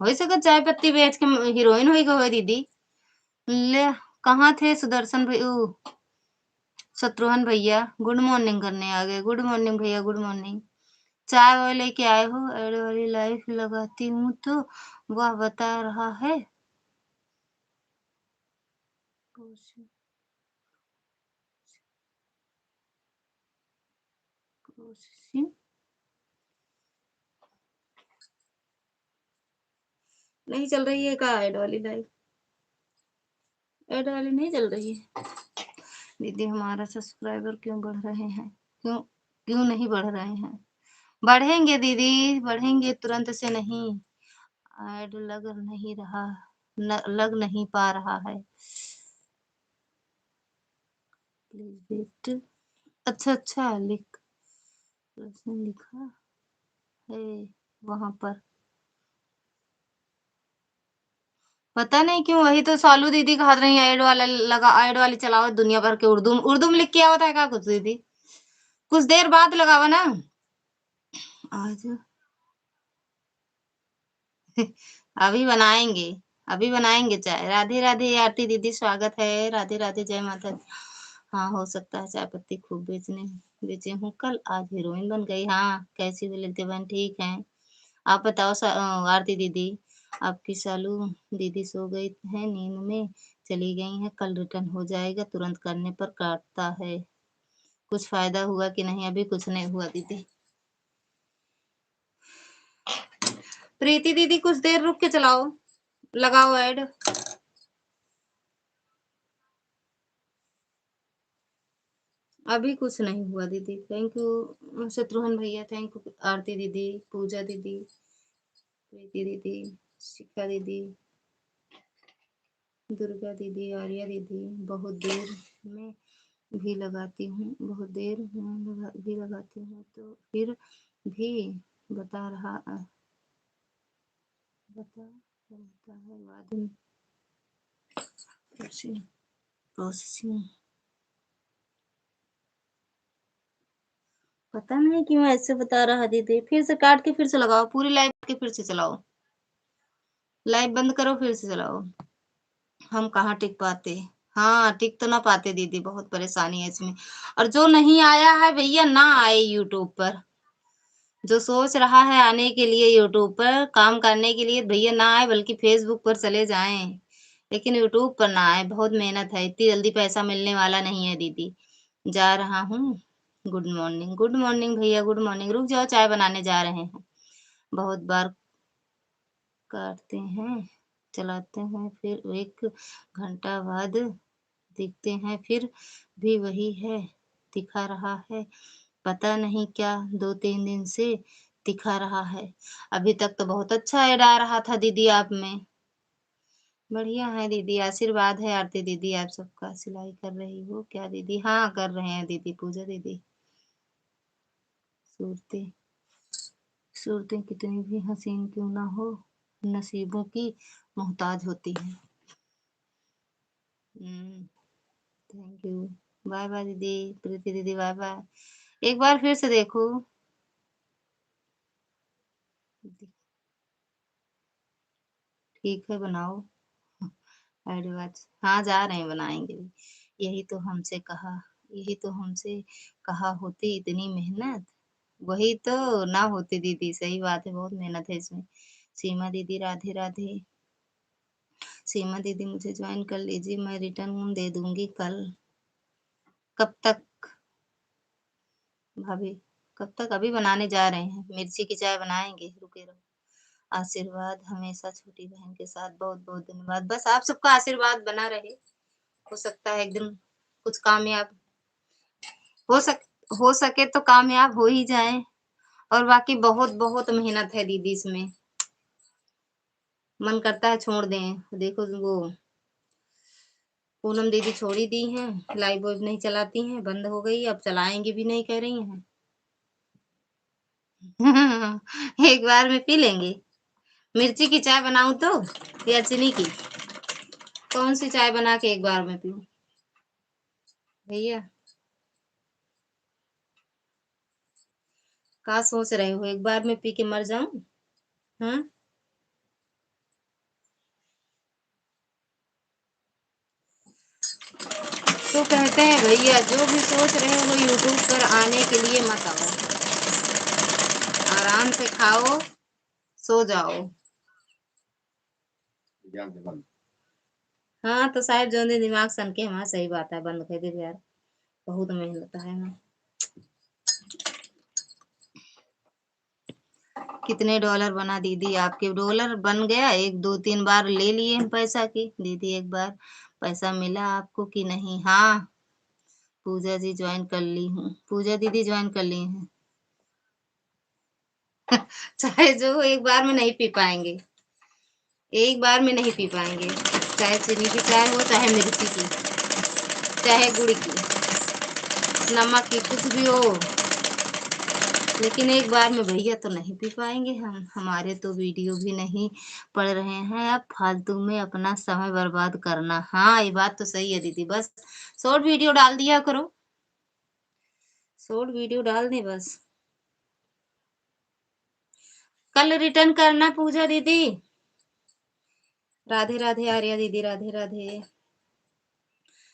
हो सके चाय पत्ती बेच के हीरोइन हुई गई दीदी। ले कहाँ थे सुदर्शन भाई, शत्रुघ्न भैया? गुड मॉर्निंग करने आ गए। गुड मॉर्निंग भैया, गुड मॉर्निंग। चाय वाय लेके आए हो? एड वाली लाइफ लगाती हूँ तो वह बता रहा है। नहीं चल रही है का एड वाली लाइफ? एड वाली नहीं चल रही है दीदी। हमारा सब्सक्राइबर क्यों बढ़ रहे हैं? क्यों क्यों नहीं बढ़ रहे हैं? बढ़ेंगे दीदी, बढ़ेंगे, तुरंत से नहीं। ऐड लग नहीं रहा, लग नहीं पा रहा है। Please wait. अच्छा अच्छा, प्रश्न लिखा है वहां पर। पता नहीं क्यों, वही तो सालू दीदी कहा रही है ऐड वाला लगा, ऐड वाली चलाओ दुनिया भर के। उर्दू उर्दू में लिख के आवता है क्या कुछ दीदी? कुछ देर बाद लगावा ना आज। अभी बनाएंगे, अभी बनाएंगे चाय। राधे राधे आरती दीदी, स्वागत है। राधे राधे, जय माता दी। हाँ हो सकता है चाय पत्ती खूब बेचे हूँ कल, आज हीरोइन बन गई। हाँ कैसी हुई लगती बहन? ठीक है। आप बताओ आरती दीदी, आपकी सालू दीदी सो गई है, नींद में चली गई है। कल रिटर्न हो जाएगा, तुरंत करने पर काटता है। कुछ फायदा हुआ कि नहीं? अभी कुछ नहीं हुआ दीदी। प्रीति दीदी कुछ देर रुक के चलाओ, लगाओ ऐड। अभी कुछ नहीं हुआ दीदी। थैंक यू शत्रुघ्न भैया, थैंक यू आरती दीदी, पूजा दीदी, प्रीति दीदी, शिखा दीदी, दुर्गा दीदी, आर्या दीदी। बहुत देर में भी लगाती हूँ, बहुत देर में भी लगाती हूँ तो फिर भी बता रहा रहता है बाद में। प्रोसेसिंग पता नहीं क्यों ऐसे बता रहा दीदी। फिर से काट के फिर से लगाओ, पूरी लाइव के फिर से चलाओ। लाइव बंद करो फिर से चलाओ। हम कहाँ टिक पाते। हाँ टिक तो ना पाते दीदी, बहुत परेशानी है इसमें। और जो नहीं आया है भैया ना आए यूट्यूब पर। जो सोच रहा है आने के लिए यूट्यूब पर काम करने के लिए, भैया ना आए, बल्कि फेसबुक पर चले जाएं। लेकिन यूट्यूब पर ना आए, बहुत मेहनत है, इतनी जल्दी पैसा मिलने वाला नहीं है दीदी। जा रहा हूँ। गुड मॉर्निंग, गुड मॉर्निंग भैया, गुड मॉर्निंग। रुक जाओ, चाय बनाने जा रहे हैं। बहुत बार काटते हैं, चलाते हैं, फिर 1 घंटा बाद दिखते हैं, फिर भी वही है दिखा रहा है। पता नहीं क्या 2-3 दिन से दिखा रहा है। अभी तक तो बहुत अच्छा ऐड आ रहा था दीदी आप में। बढ़िया है दीदी, आशीर्वाद है आरती दीदी आप सबका। सिलाई कर रही हो क्या दीदी? हाँ कर रहे हैं दीदी, पूजा दीदी। सूरतें सूरतें कितनी भी हसीन क्यों ना हो, नसीबों की मोहताज होती हैं। Thank you. बाय बाय दीदी, प्रीति दीदी बाय बाय। एक बार फिर से देखो। ठीक है बनाओ एडवांस। हाँ जा रहे हैं, बनाएंगे भी। यही तो हमसे कहा, यही तो हमसे कहा होती इतनी मेहनत, वही तो ना होती दीदी, सही बात है, बहुत मेहनत है इसमें। सीमा दीदी राधे राधे। सीमा दीदी मुझे ज्वाइन कर लीजिए, मैं रिटर्न दे दूंगी कल। कब तक भाभी? कब तक? अभी बनाने जा रहे हैं, मिर्ची की चाय बनाएंगे, रुके रहो। आशीर्वाद हमेशा छोटी बहन के साथ, बहुत बहुत धन्यवाद। बस आप सबका आशीर्वाद बना रहे, हो सकता है एक दिन कुछ कामयाब हो सक हो सके तो कामयाब हो ही जाए। और बाकी बहुत बहुत मेहनत है दीदी इसमें, मन करता है छोड़ दें। देखो वो पूनम दीदी छोड़ी दी हैं, लाइव वाइव नहीं चलाती हैं, बंद हो गई, अब चलाएंगी भी नहीं कह रही हैं। एक बार में पी लेंगे। मिर्ची की चाय बनाऊं तो, या चीनी की? कौन सी चाय बना के एक बार में पीऊं भैया? क्या सोच रहे हो, एक बार में पी के मर जाऊं? हाँ, तो कहते हैं भैया जो भी सोच रहे हो यूट्यूब पर आने के लिए मत आओ, आराम से खाओ, सो जाओ। हाँ तो साहब जो दिमाग सन के, हमारा सही बात है, बंद कर दे यार, बहुत मेहनत है ना। कितने डॉलर बना दीदी आपके? डॉलर बन गया, एक दो तीन बार ले लिए हम पैसा की दीदी, एक बार पैसा मिला आपको कि नहीं? हाँ, पूजा जी ज्वाइन कर ली हूँ, पूजा दीदी ज्वाइन कर ली हैं। चाहे जो एक बार में नहीं पी पाएंगे, एक बार में नहीं पी पाएंगे, चाहे चीनी की चाय हो, चाहे मिर्ची की, चाहे गुड़ की, नमक की, कुछ भी हो, लेकिन एक बार में भैया तो नहीं पी पाएंगे हम। हमारे तो वीडियो भी नहीं पढ़ रहे हैं, अब फालतू में अपना समय बर्बाद करना। हाँ ये बात तो सही है दीदी, बस शॉर्ट वीडियो डाल दिया करो, शॉर्ट वीडियो डाल दें बस। कल रिटर्न करना पूजा दीदी। राधे राधे आर्या दीदी, राधे राधे।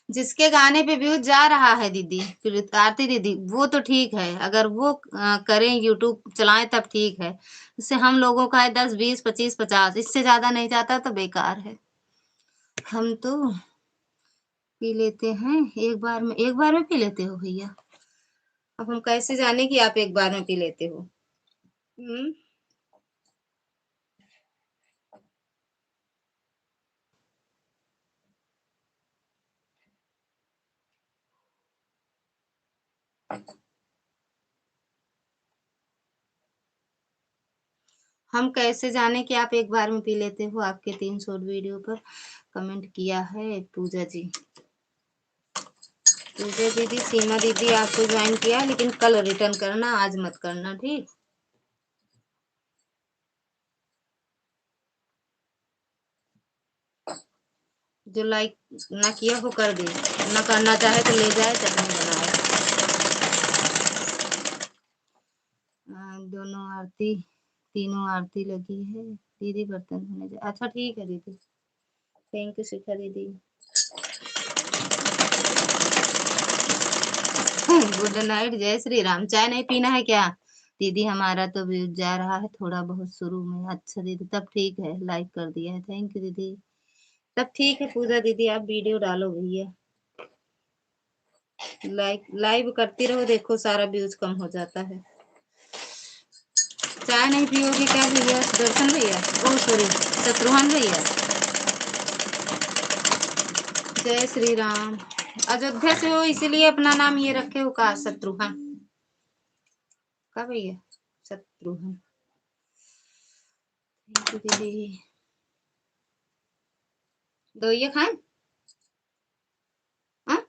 जिसके गाने पे व्यूज जा रहा है दीदी, फिर आरती दीदी, वो तो ठीक है, अगर वो करें यूट्यूब चलाएं तब ठीक है। इससे हम लोगों का है 10 20 25 50, इससे ज्यादा नहीं जाता तो बेकार है। हम तो पी लेते हैं एक बार में, एक बार में पी लेते हो भैया? अब हम कैसे जाने कि आप एक बार में पी लेते हो? हम्म। हम कैसे जाने कि आप एक बार में पी लेते हो? आपके 3 शॉर्ट वीडियो पर कमेंट किया है पूजा जी। पूजा दीदी, सीमा दीदी आपको ज्वाइन किया, लेकिन कल रिटर्न करना, आज मत करना, ठीक? जो लाइक ना किया हो कर दे, ना करना चाहे तो ले जाए, चटनी बनाए। दोनों आरती, तीनों आरती लगी है दीदी, बर्तन धोने जा। अच्छा ठीक है दीदी, थैंक यू शिखा दीदी। गुड नाइट, जय श्री राम। चाय नहीं पीना है क्या दीदी? हमारा तो व्यूज जा रहा है थोड़ा बहुत शुरू में। अच्छा दीदी, तब ठीक है, लाइक कर दिया है, थैंक यू दीदी। तब ठीक है पूजा दीदी, आप वीडियो डालो भैया, लाइक लाइव करती रहो, देखो सारा व्यूज कम हो जाता है। चाय नहीं पियोगे क्या भैया? सुदर्शन भैया, ओ सॉरी, शत्रुघ्न भैया। जय श्री राम। अयोध्या से हो इसीलिए अपना नाम ये रखे हो का, शत्रुघ्न का भैया? शत्रुघ्न, दीदी दो ये खाएं। हाँ?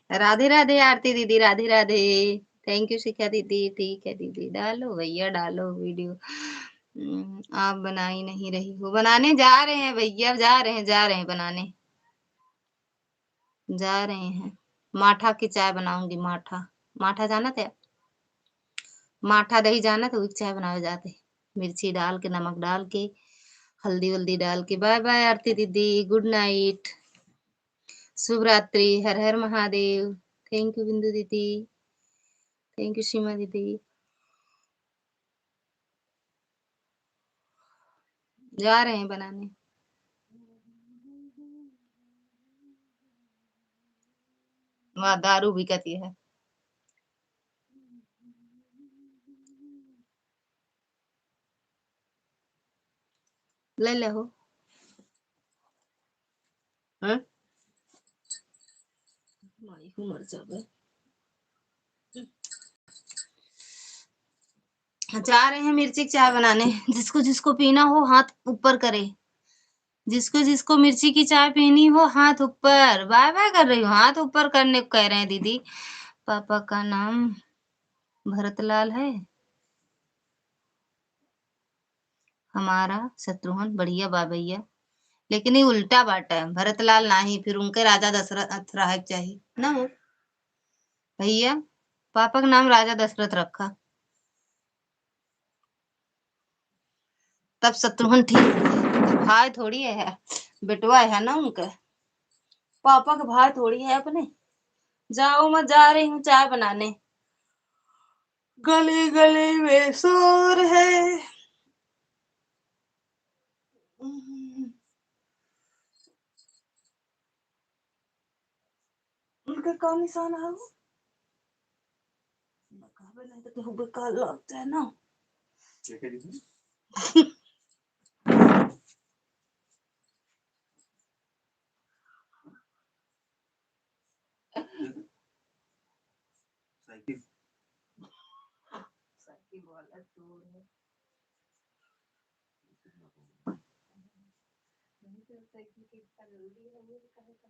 राधे राधे आरती दीदी, राधे राधे। थैंक यू शिखा दीदी, ठीक है दीदी, डालो भैया डालो वीडियो। आप बना ही नहीं रही हो? बनाने जा रहे हैं भैया, जा रहे हैं बनाने, जा रहे हैं। माठा की चाय बनाऊंगी। माठा, माठा जाना थे? माठा दही जाना तो उसकी चाय बनावे जाते, मिर्ची डाल के, नमक डाल के, हल्दी वल्दी डाल के। बाय बाय आरती दीदी, गुड नाइट, शुभ रात्रि, हर हर महादेव। थैंक यू बिंदु दीदी, थैंक यू सीमा दीदी। जा रहे हैं बनाने। वहाँ दारू बिकती है। ले ले हो। हैं? माई को मर जावे। जा रहे हैं मिर्ची की चाय बनाने। जिसको जिसको पीना हो हाथ ऊपर करे। जिसको जिसको मिर्ची की चाय पीनी हो हाथ ऊपर। बाय बाय कर रही हूँ, हाथ ऊपर करने को कह रहे हैं दीदी। पापा का नाम भरतलाल है, हमारा शत्रुघ्न। बढ़िया बा भैया, लेकिन ये उल्टा बाटा है, भरतलाल नहीं, फिर उनके राजा दशरथ रहे चाहिए ना हो भैया। पापा का नाम राजा दशरथ रखा, तब शत्रुघ्न ठीक है। भाई थोड़ी है, बेटवा है ना उनका, पापा का भाई थोड़ी है अपने। जाओ, मैं जा रही हूँ चाय बनाने। गली गली में शोर है। उनका कौन निशान है वो? नहीं तो केहू बेकार लग जाए ना। साइकिल, साइकिल वाला चोर है। साइकिल की इतना जरूरी है वो कहेगा।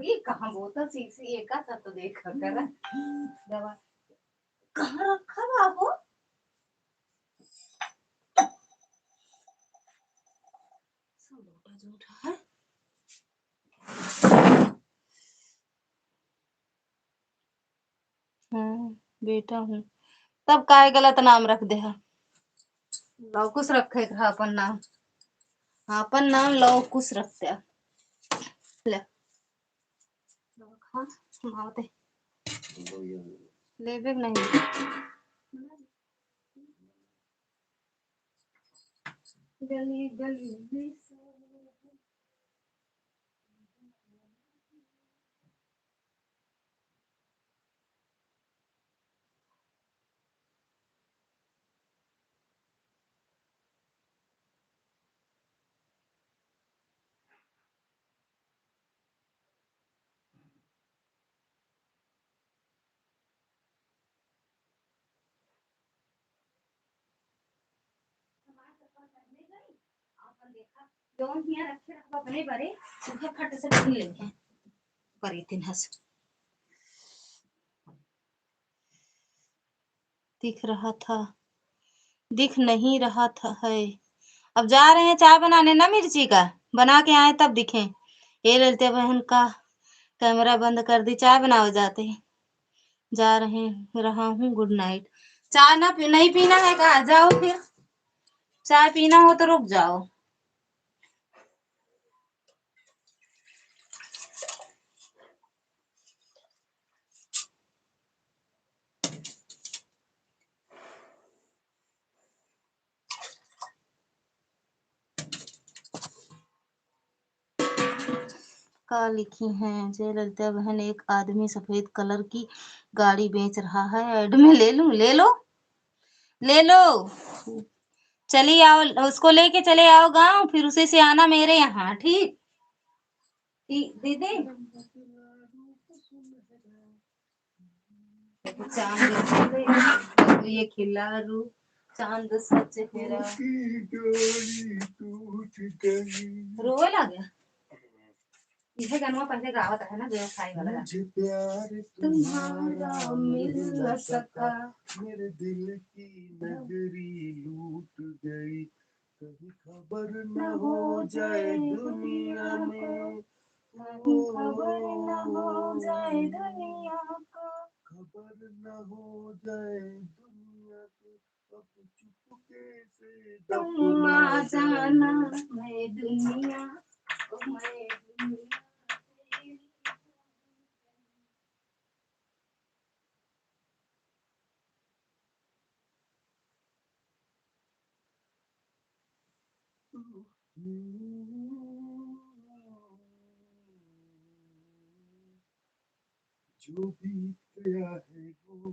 ये कहाँ बोतल सी एक था तो देखा कर दवा कहाँ रखा बाबू। सब झूठा झूठा है। हाँ बेटा हूँ, तब काय गलत नाम रख दे है। लौकुश रखे था अपन नाम, अपन नाम लौकुश रखते हैं। ले हाँ मावते ले बेग नहीं। गली गली में जोन हिया रखे रखबा अपने बारे उहे फट से पी लेंगे करी दिन हंस। दिख रहा था, दिख नहीं रहा था है। अब जा रहे हैं चाय बनाने ना, मिर्ची का बना के आए तब दिखे। ये ललते बहन का कैमरा बंद कर दी, चाय बनाओ जाते जा रहे रहा हूँ। Good night. चाय ना नहीं पीना है कहा जाओ, फिर चाय पीना हो तो रुक जाओ। का लिखी हैं जय ललिता बहन, एक आदमी सफेद कलर की गाड़ी बेच रहा है, ऐड में ले लूं? ले लो ले लो, चली आओ, उसको लेके चले आओ गांव, फिर उसे से आना मेरे यहाँ। ठीक दीदी। चांद ये खिला रू, चांद सच फेरा रोए लगे। इसे गाना पहले गावत है ना, जो खाई वाला मुझे प्यार तुम्हारा मिल न सका, मेरे दिल की नगरी लूट गई, कभी खबर न हो जाए दुनिया में, कभी खबर न हो जाए दुनिया को, खबर न हो जाए दुनिया को, अब चुपके से तुम दफना आ जाना, जाना। मैं दुनिया, ओ मैं दुनिया तेरी। जो बीत गया है वो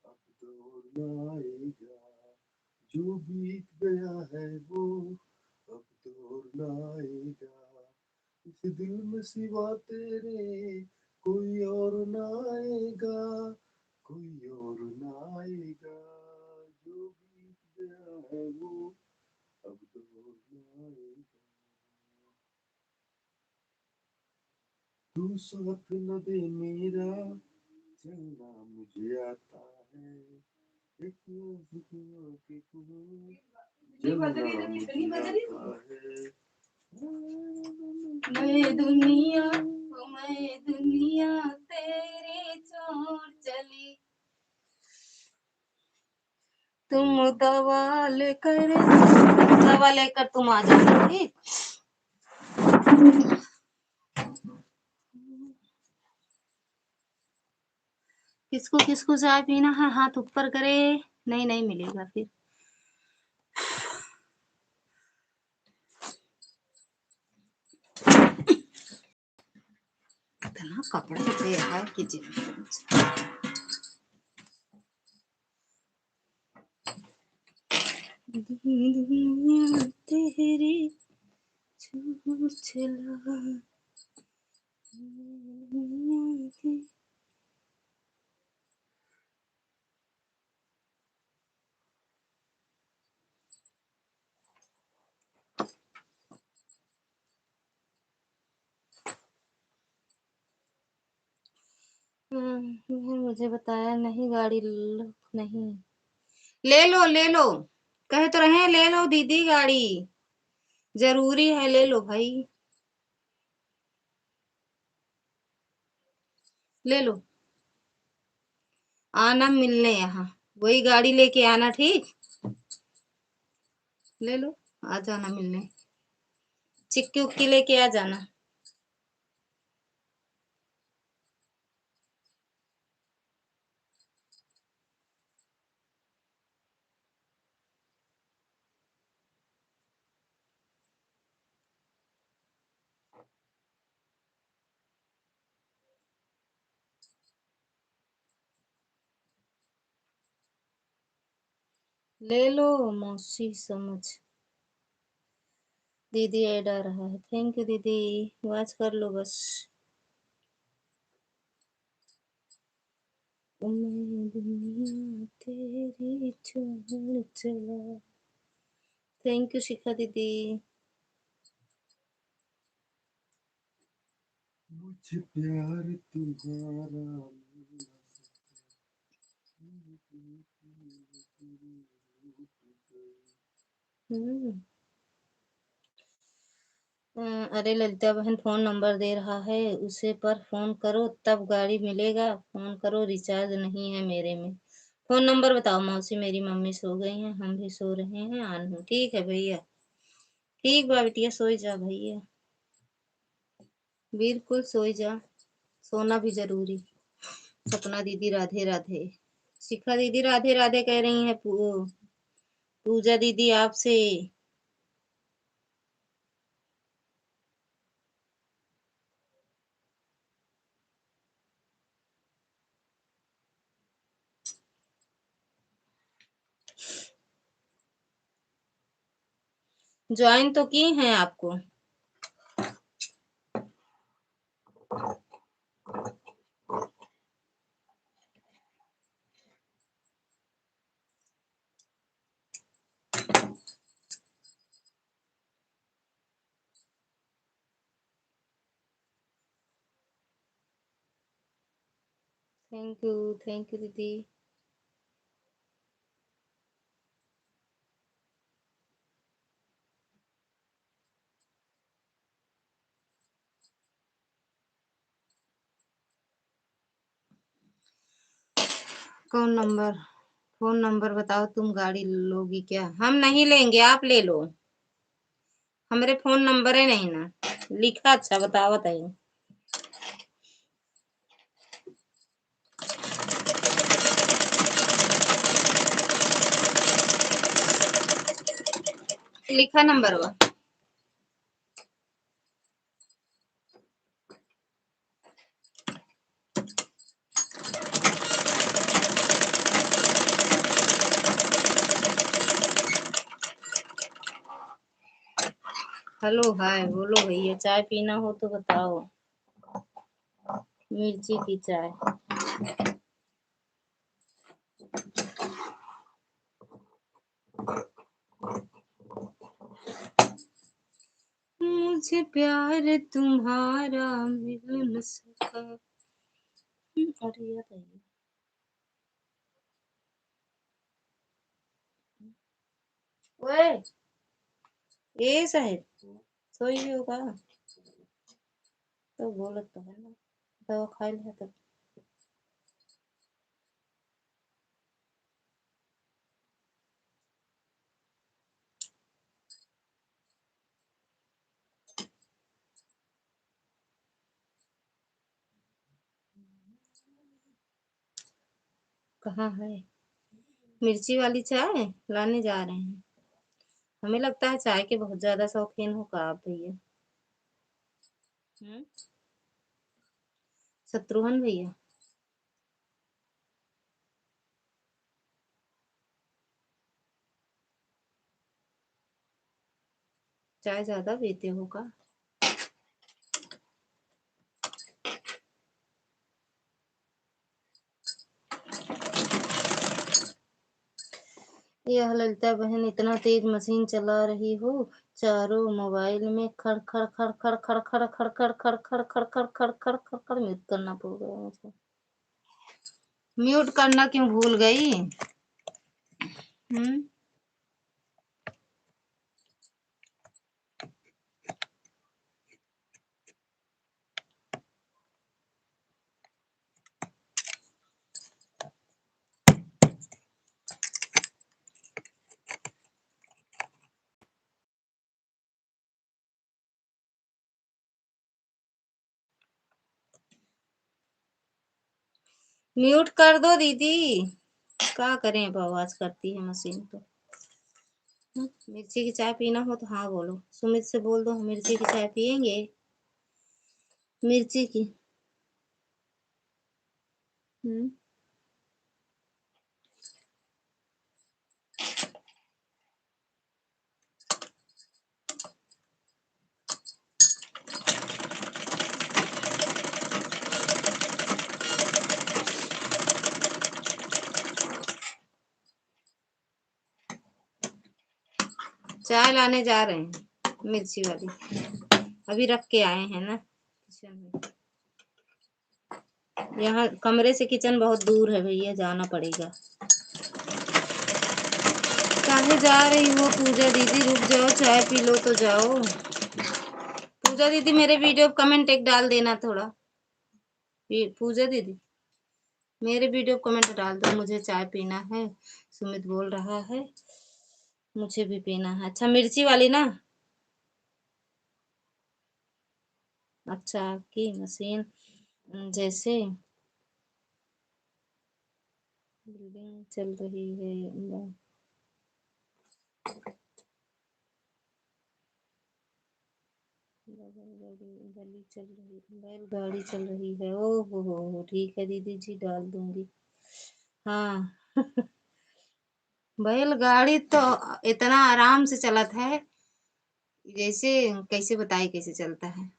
अब दौर न आएगा, जो बीत गया है वो अब दौर न आएगा, इस दिल में सिवा तेरे कोई और न आएगा, कोई और न आएगा, जो बीत गया है वो अब दौर न आएगा। तू साथ न दे मेरा चलना मुझे आता है, एक आशिक़ के तू जलना मुझे आता है। मैं दुनिया, ओ मैं दुनिया तेरी छोड़ चली, तुम दवा लेकर तुम आ जाना, ठीक। किसको किसको चाय पीना है, हाथ ऊपर करे। नहीं नहीं मिलेगा फिर। इतना कपड़े पे है कि दुनिया तेरी छोड़ चला, दुनिया की। मुझे बताया नहीं, गाड़ी नहीं। ले लो ले लो, कहे तो रहे ले लो दीदी गाड़ी, जरूरी है, ले लो भाई, ले लो। आना मिलने यहाँ, वही गाड़ी लेके आना, ठीक। ले लो, आ जाना मिलने, चिक्की उक्की लेके आ जाना। ले लो मौसी समझ। दीदी ऐड आ रहा है, थैंक यू दीदी, वॉच कर लो बस। मैं दुनिया तेरी छोड़ चला, थैंक यू शिखा दीदी। मुझे प्यार तुम्हारा हम्म। अरे ललिता बहन फोन नंबर दे रहा है, उसे पर फोन करो तब गाड़ी मिलेगा, फोन करो, रिचार्ज नहीं है मेरे में। फोन नंबर बताओ मौसी, मेरी मम्मी सो गई है, हम भी सो रहे हैं, आनू ठीक है भैया, ठीक बा बिटिया, सोई जा भैया, बिल्कुल सोई जा, सोना भी जरूरी। सपना दीदी राधे राधे, शिखा दीदी राधे राधे कह रही है, पूजा दीदी आपसे। ज्वाइन तो की हैं आपको। थैंक यू दीदी। कौन नंबर? फोन नंबर बताओ। तुम गाड़ी लोगी क्या? हम नहीं लेंगे, आप ले लो। हमारे फोन नंबर है नहीं ना लिखा। अच्छा बताओ बताइए। लिखा नंबर वा। हेलो हाय बोलो भैया, चाय पीना हो तो बताओ। मिर्ची की चाय। मुझे प्यार तुम्हारा मिल न सका। अरे यार ओए ये साहेब सोई भी होगा तो बोलत तो है ना। दवा खा लिया तो कहाँ है? मिर्ची वाली चाय लाने जा रहे हैं। हमें लगता है चाय के बहुत ज्यादा शौकीन हो का आप भैया। हम्म। शत्रुघ्न भैया। चाय ज्यादा पीते हो का? यह ललिता बहन इतना तेज मशीन चला रही हो, चारों मोबाइल में खड़ खड़ खड़ खड़ खड़ खड़ खड़ खड़ खड़ खड़ खड़ खड़ खड़ खड़ खड़ खड़ म्यूट करना पड़ गया मुझे। म्यूट करना क्यों भूल गई? हम्म। म्यूट कर दो दीदी। क्या करें, अब आवाज करती है मशीन तो। मिर्ची की चाय पीना हो तो हाँ बोलो। सुमित से बोल दो मिर्ची की चाय पियेंगे। मिर्ची की। हम्म। चाय लाने जा रहे हैं मिर्ची वाली। अभी रख के आए हैं ना किचन में। यहाँ कमरे से किचन बहुत दूर है भैया, जाना पड़ेगा। काहे जा रही हो पूजा दीदी? रुक जाओ, चाय पी लो तो जाओ। पूजा दीदी मेरे वीडियो कमेंट एक डाल देना थोड़ा। पूजा दीदी मेरे वीडियो कमेंट डाल दो, मुझे चाय पीना है। सुमित बोल रहा है मुझे भी पीना है। अच्छा मिर्ची वाली ना। अच्छा की मशीन जैसे बिल्डिंग चल रही है। गली चल रही, बैलगाड़ी चल रही है। ओ हो ठीक है दीदी जी, डाल दूंगी। हाँ। बैलगाड़ी तो इतना आराम से चलत है, जैसे कैसे बताए कैसे चलता है।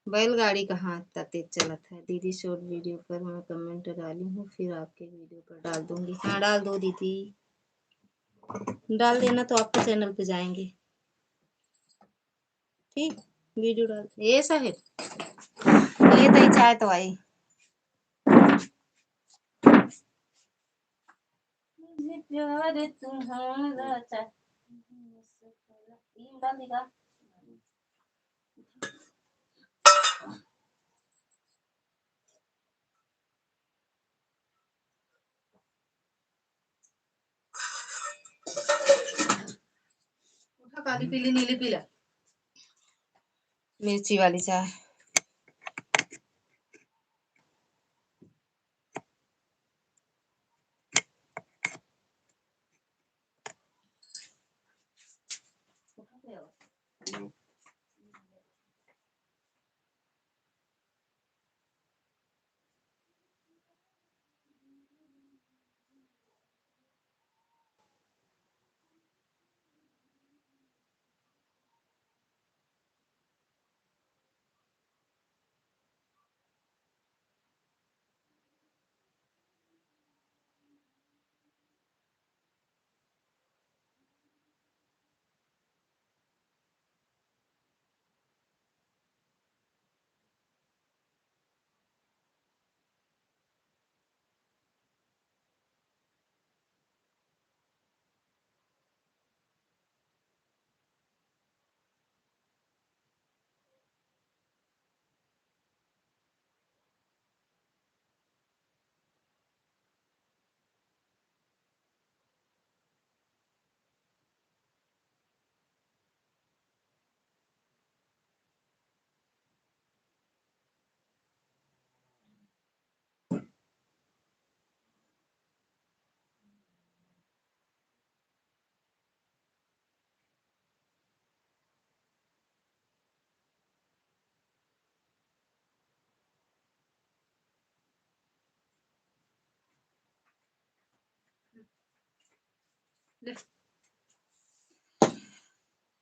बैलगाड़ी कहाँ इतना तेज चलत है दीदी। शॉर्ट वीडियो पर मैं कमेंट डाली हूँ, फिर आपके वीडियो पर डाल दूंगी। हाँ डाल दो दीदी, डाल देना तो आपके चैनल पे जाएंगे। ठीक, वीडियो डाल ये साहेब ले तई चाय तो आई। मुझे प्यार तुम्हारा चाय डाल देगा। काली पीली नीली पीला मिर्ची वाली चाय।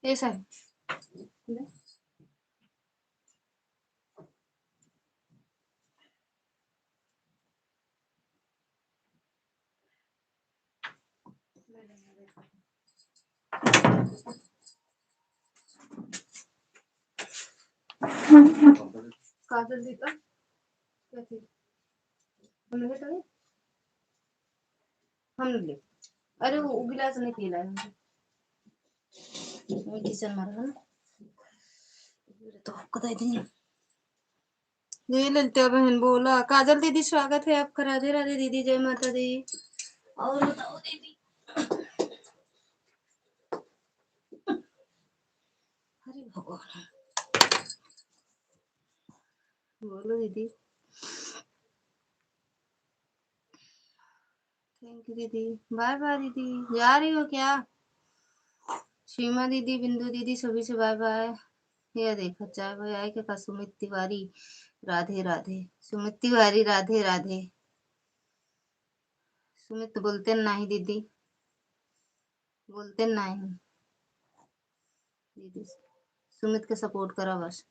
ऐसा है काजल दी का क्या थी हमने बेटा हम ले अरे वो गिलास नहीं पीला है मैं किचन में रहा तो आपको दे दी ये ललिता बहन बोला काजल दीदी स्वागत है आपका। राधे राधे दीदी, जय माता दी। और बताओ दीदी। अरे भगवान बोलो दीदी। थैंक यू दीदी। बाय बाय दीदी। जा रही हो क्या? सीमा दीदी, बिंदु दीदी, सभी से बाय बाय। यह देखो चाय भाई आए क्या? सुमित तिवारी राधे राधे। सुमित तिवारी राधे राधे। सुमित बोलते नहीं दीदी, बोलते नहीं दीदी। सुमित के सपोर्ट करा बस।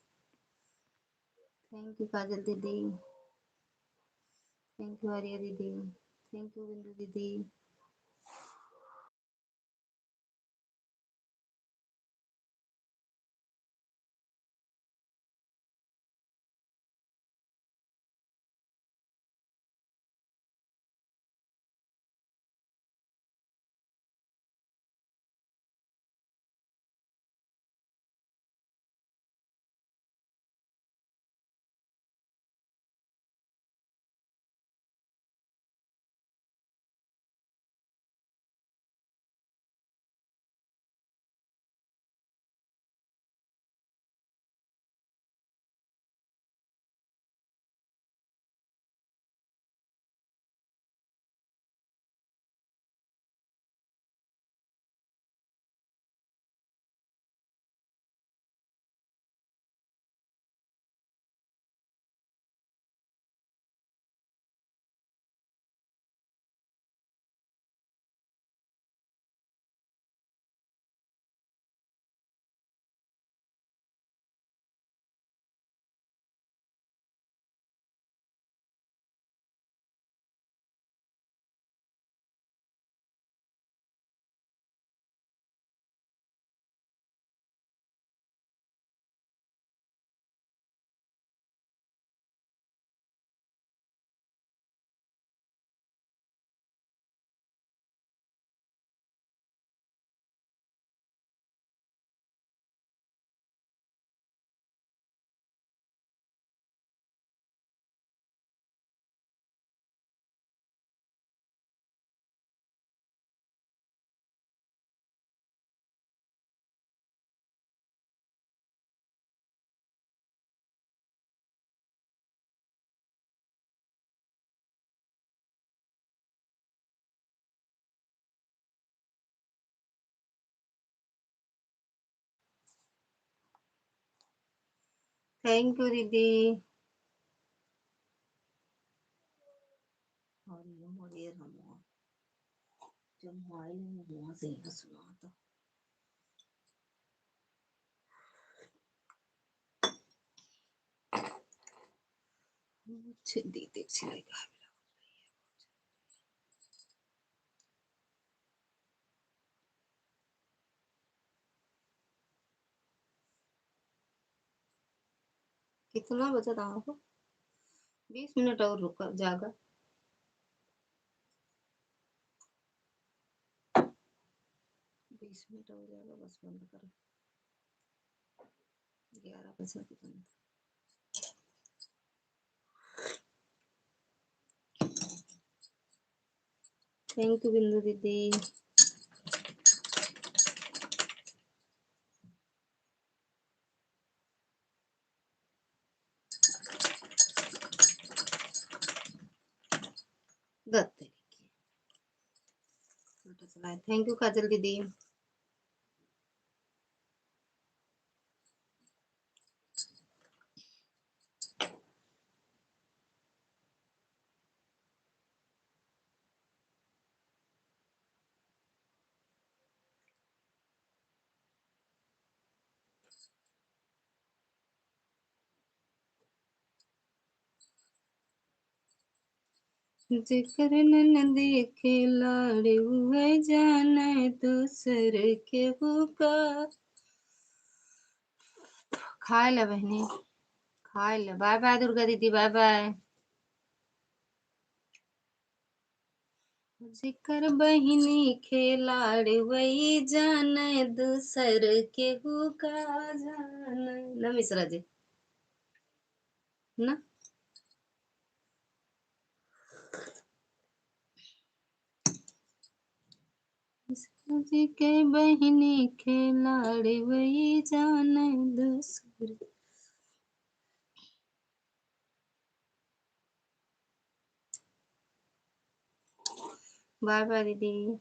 थैंक यू काजल दीदी। थैंक यू आर्या दीदी। थैंक यू बिंदु दीदी। थैंक यू दीदी। और ये हम जो मोबाइल में वहां से ही सुना था। दीदी छिलेगा कितना बचा था आपको? 20 मिनट और रुका जागा। 20 मिनट हो जाएगा, बस बंद करो। 11 बचा कितना? थैंक यू बिंदु दीदी। थैंक यू काजल दीदी। जिक्र न देखे लाड़े हुए जाने दूसर के हुका। खाए ले बहनी, खाए ले। बाय बाय दुर्गा दीदी, बाय बाय। जिक्र बहिनी खेलाड़ वही जाने दूसर के हुका जाने ना मिश्रा जी ना। जी के बहिनी खेलाड़ वही जाने दूसर। बाय बाय दीदी।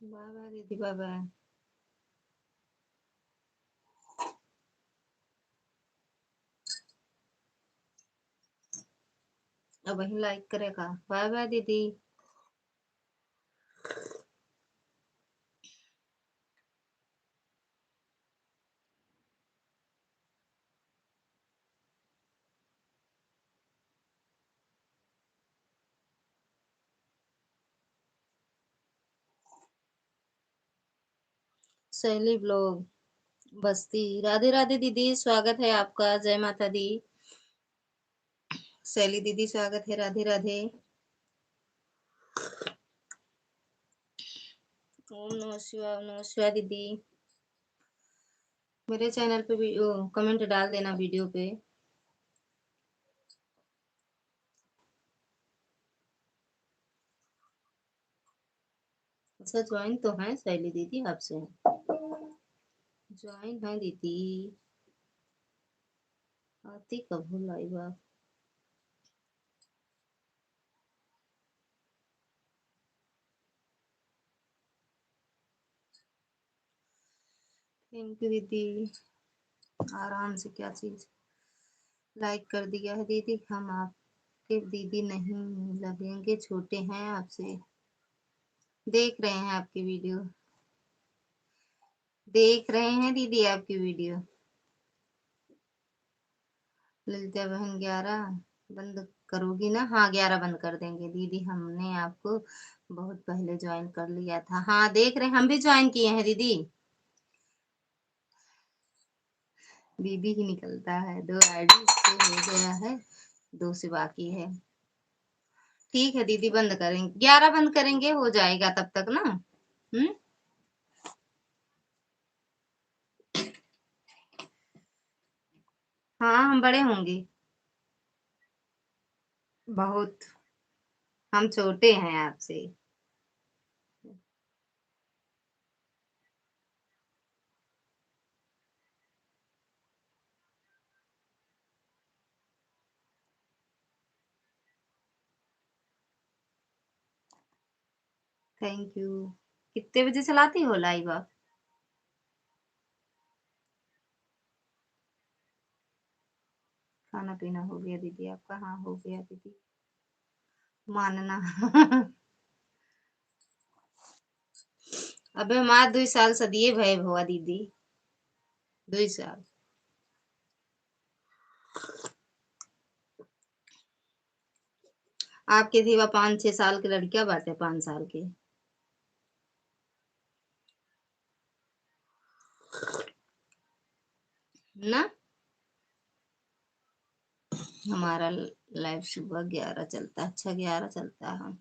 बाय बाय दीदी, बाय बाय। अब वही लाइक करेगा। बाय बाय दीदी। शैली ब्लॉग बस्ती। राधे राधे दीदी, स्वागत है आपका। जय माता दी। शैली दीदी स्वागत है। राधे राधे। ओम नमः शिवाय, ओम नमः शिवाय दीदी। मेरे चैनल पे भी कमेंट डाल देना वीडियो पे। अच्छा ज्वाइन तो है शैली दीदी आपसे? ज्वाइन है दीदी, आती कब हो लाइव आप? थैंक यू दीदी। आराम से क्या चीज लाइक कर दिया है दीदी। हम आपके दीदी नहीं लगेंगे, छोटे हैं आपसे। देख रहे हैं आपकी वीडियो, देख रहे हैं दीदी आपकी वीडियो। ललिता बहन 11 बंद करोगी ना? हाँ 11 बंद कर देंगे दीदी। हमने आपको बहुत पहले ज्वाइन कर लिया था। हाँ देख रहे हैं, हम भी ज्वाइन किए हैं दीदी। दीदी ही निकलता है। 2 आईडी से हो गया है, 2 से बाकी है। ठीक है दीदी, बंद करेंगे। 11 बंद करेंगे, हो जाएगा तब तक ना। हाँ हम बड़े होंगे बहुत। हम छोटे हैं आपसे। Thank you. कितने बजे चलाती हो लाइव आप? खाना पीना हो गया दीदी आपका? हाँ हो गया दीदी, मानना। अबे हमार 2 साल सदिये भय भवा दीदी, 2 साल। आपके थी 5-6 साल के लड़कियां बाटे, 5 साल के। ना हमारा लाइव सुबह 11 चलता है, अच्छा 11 चलता है।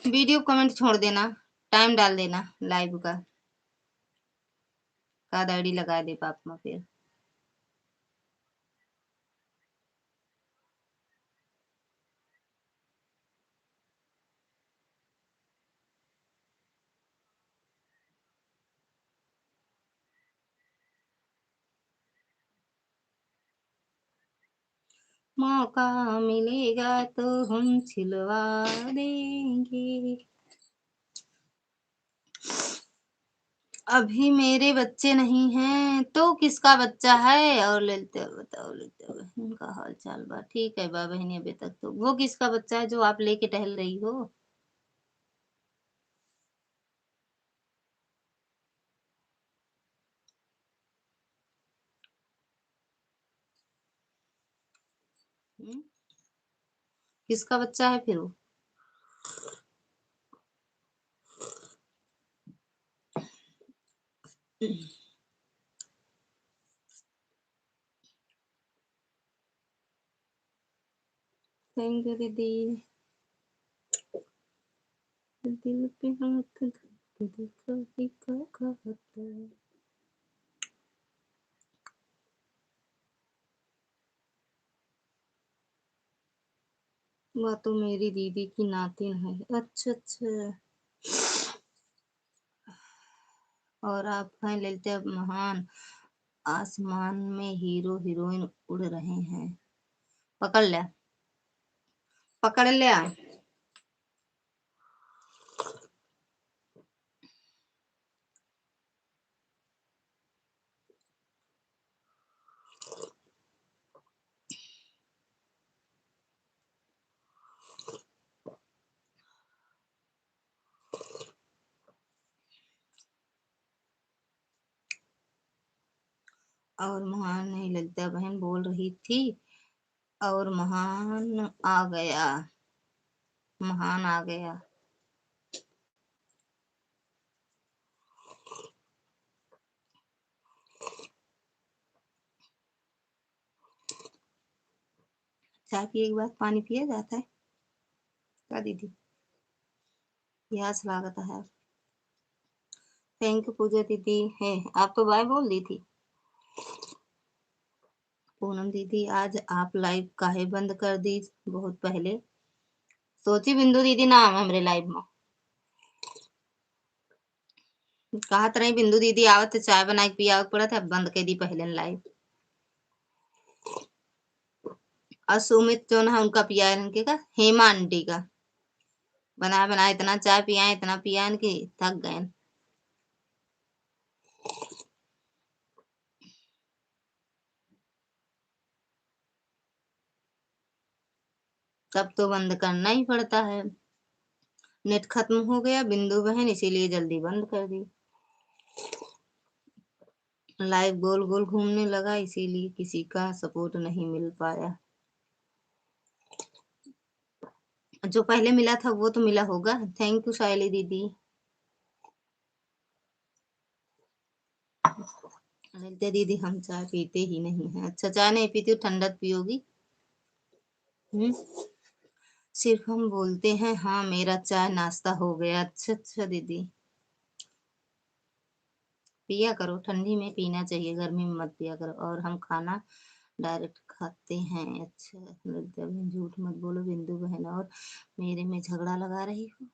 वीडियो कमेंट छोड़ देना, टाइम डाल देना लाइव का आईडी लगा दे पाप में फिर। मौका मिलेगा तो हम छिलवा देंगे। अभी मेरे बच्चे नहीं हैं तो किसका बच्चा है? और लेते बताओ, लेते उनका हाल चाल बा ठीक है बा बहनी, अभी तक तो। वो किसका बच्चा है जो आप लेके टहल रही हो? हम्म? किसका बच्चा है फिर वो? थैंक यू दीदी। दिल पे हाथ देखा ही का कहता है। वह तो मेरी दीदी की नातिन है। अच्छा अच्छा। और आप हैं ललिता महान, आसमान में हीरो हीरोइन उड़ रहे हैं। पकड़ लिया, पकड़ लिया। और महान नहीं, ललिता बहन बोल रही थी और महान आ गया, महान आ गया। चाय पिए के बाद पानी पिया जाता है क्या दीदी? प्यास लागत है। थैंक यू पूजा दीदी है। आप तो बाय बोल दी थी। पूनम दीदी आज आप लाइव काहे बंद कर दी? बहुत पहले सोची बिंदु दीदी नाम है हमरे लाइव में। कहा तरह बिंदु दीदी आवत चाय बना के पिया पड़ा था, बंद कर दी पहले लाइव। और सुमित जो ना उनका पिया इनके का, हेमा आंटी का बना बना इतना चाय पिया, इतना पिया कि थक गए। तब तो बंद करना ही पड़ता है। नेट खत्म हो गया बिंदु बहन, इसीलिए जल्दी बंद कर दी। लाइव गोल गोल घूमने लगा, इसीलिए किसी का सपोर्ट नहीं मिल पाया। जो पहले मिला था वो तो मिला होगा। थैंक यू शायली दीदी। ललिता दीदी हम चाय पीते ही नहीं है। अच्छा चाय नहीं पीती हो, ठंडा पियोगी? हम्म। सिर्फ हम बोलते हैं हाँ मेरा चाय नाश्ता हो गया। अच्छा अच्छा दीदी, पिया करो, ठंडी में पीना चाहिए, गर्मी में मत पिया करो। और हम खाना डायरेक्ट खाते हैं। अच्छा ललिता बहन झूठ मत बोलो, बिंदु बहन और मेरे में झगड़ा लगा रही हो।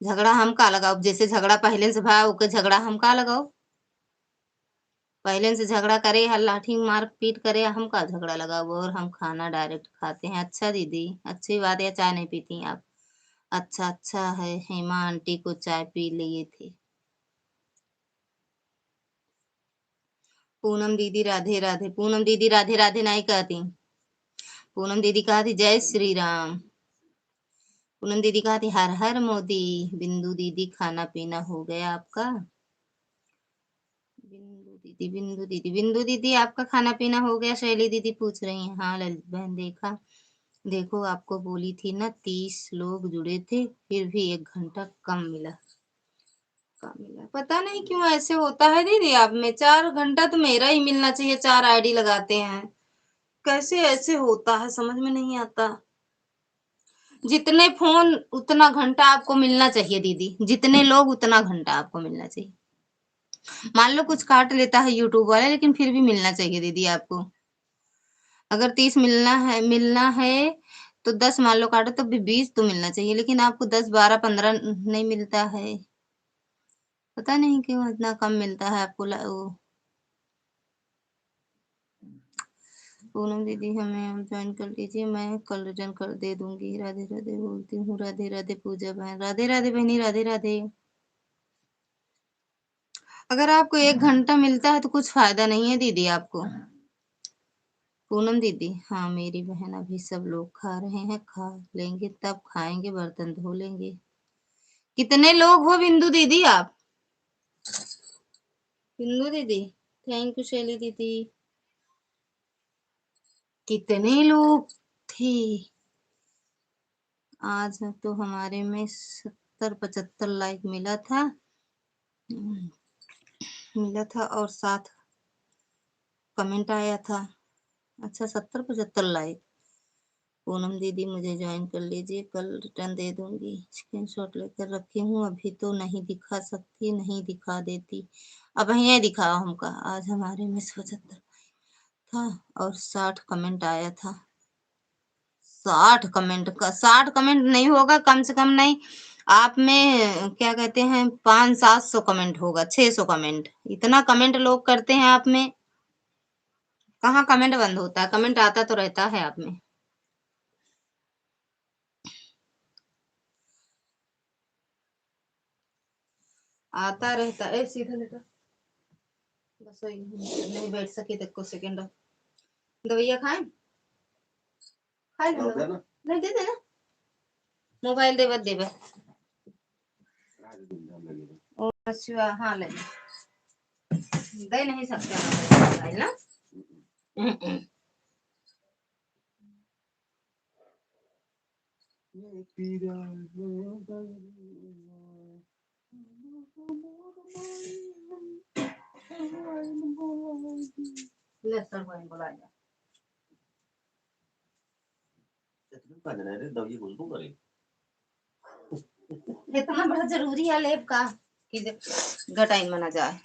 झगड़ा हम का लगाओ? जैसे झगड़ा पहले से भाई ओके झगड़ा हम का लगाओ? पहले से झगड़ा करे, लाठी मार पीट करे, हम का झगड़ा लगा हुआ और हम खाना डायरेक्ट खाते हैं। अच्छा दीदी, अच्छी बात है। चाय नहीं पीती आप? अच्छा अच्छा है। हेमा आंटी को चाय पी लिए थे। पूनम दीदी राधे राधे। पूनम दीदी राधे राधे नहीं कहती। पूनम दीदी कहा थी जय श्री राम। पूनम दीदी कहा थी हर हर मोदी। बिंदु दीदी खाना पीना हो गया आपका? बिंदु दीदी आपका खाना पीना हो गया? शैली दीदी पूछ रही हैं। हाँ ललित बहन, देखा देखो आपको बोली थी ना 30 लोग जुड़े थे, फिर भी 1 घंटा कम मिला। पता नहीं क्यों ऐसे होता है दीदी। आप में 4 घंटा तो मेरा ही मिलना चाहिए, 4 आईडी लगाते हैं, कैसे ऐसे होता है समझ में नहीं आता। जितने फोन उतना घंटा आपको मिलना चाहिए दीदी, जितने लोग उतना घंटा आपको मिलना चाहिए। मान लो कुछ काट लेता है यूट्यूब वाले, लेकिन फिर भी मिलना चाहिए दीदी आपको। अगर 30 मिलना है तो 10 मान लो काटो तो भी 20 तो मिलना चाहिए, लेकिन आपको 10 12 15 नहीं मिलता है। पता नहीं क्यों इतना कम मिलता है आपको। वो पूनम दीदी हमें ज्वाइन कर लीजिए, मैं कल रिटर्न कर दे दूंगी। राधे राधे बोलती हूँ। राधे राधे पूजा बहन। राधे राधे बहनी, राधे राधे। अगर आपको 1 घंटा मिलता है तो कुछ फायदा नहीं है दीदी आपको। पूनम दीदी हाँ मेरी बहन, अभी सब लोग खा रहे हैं, खा लेंगे तब खाएंगे, बर्तन धो लेंगे। कितने लोग हो बिंदु दीदी आप? बिंदु दीदी थैंक यू। शैली दीदी कितने लोग थे आज? तो हमारे में 70 75 लाइक मिला था और 7 कमेंट आया था। अच्छा 70 75 लाइक। पूनम दीदी मुझे ज्वाइन कर लीजिए, कल रिटर्न दे दूंगी। स्क्रीनशॉट लेकर रखी हूँ, अभी तो नहीं दिखा सकती, नहीं दिखा देती। अब यही दिखाओ हमका। आज हमारे में 75 था और 60 कमेंट आया था। 60 कमेंट नहीं होगा, कम से कम नहीं आप में क्या कहते हैं 500 700 कमेंट होगा, 600 कमेंट। इतना कमेंट लोग करते हैं आप में। कहाँ कमेंट बंद होता है? कमेंट आता तो रहता है आप में। आता रहता है। सीधा लेकर बस वही नहीं बैठ सकी तो कुछ सेकंड दवाइयाँ खाए खाए नहीं दे देना। मोबाइल देवे देवे ओ अच्छा हाँ ले दे नहीं सकते मोबाइल ना। ले सर भाई बुलाया इतना बड़ा जरूरी है लेब का कि घटाई मना जाए।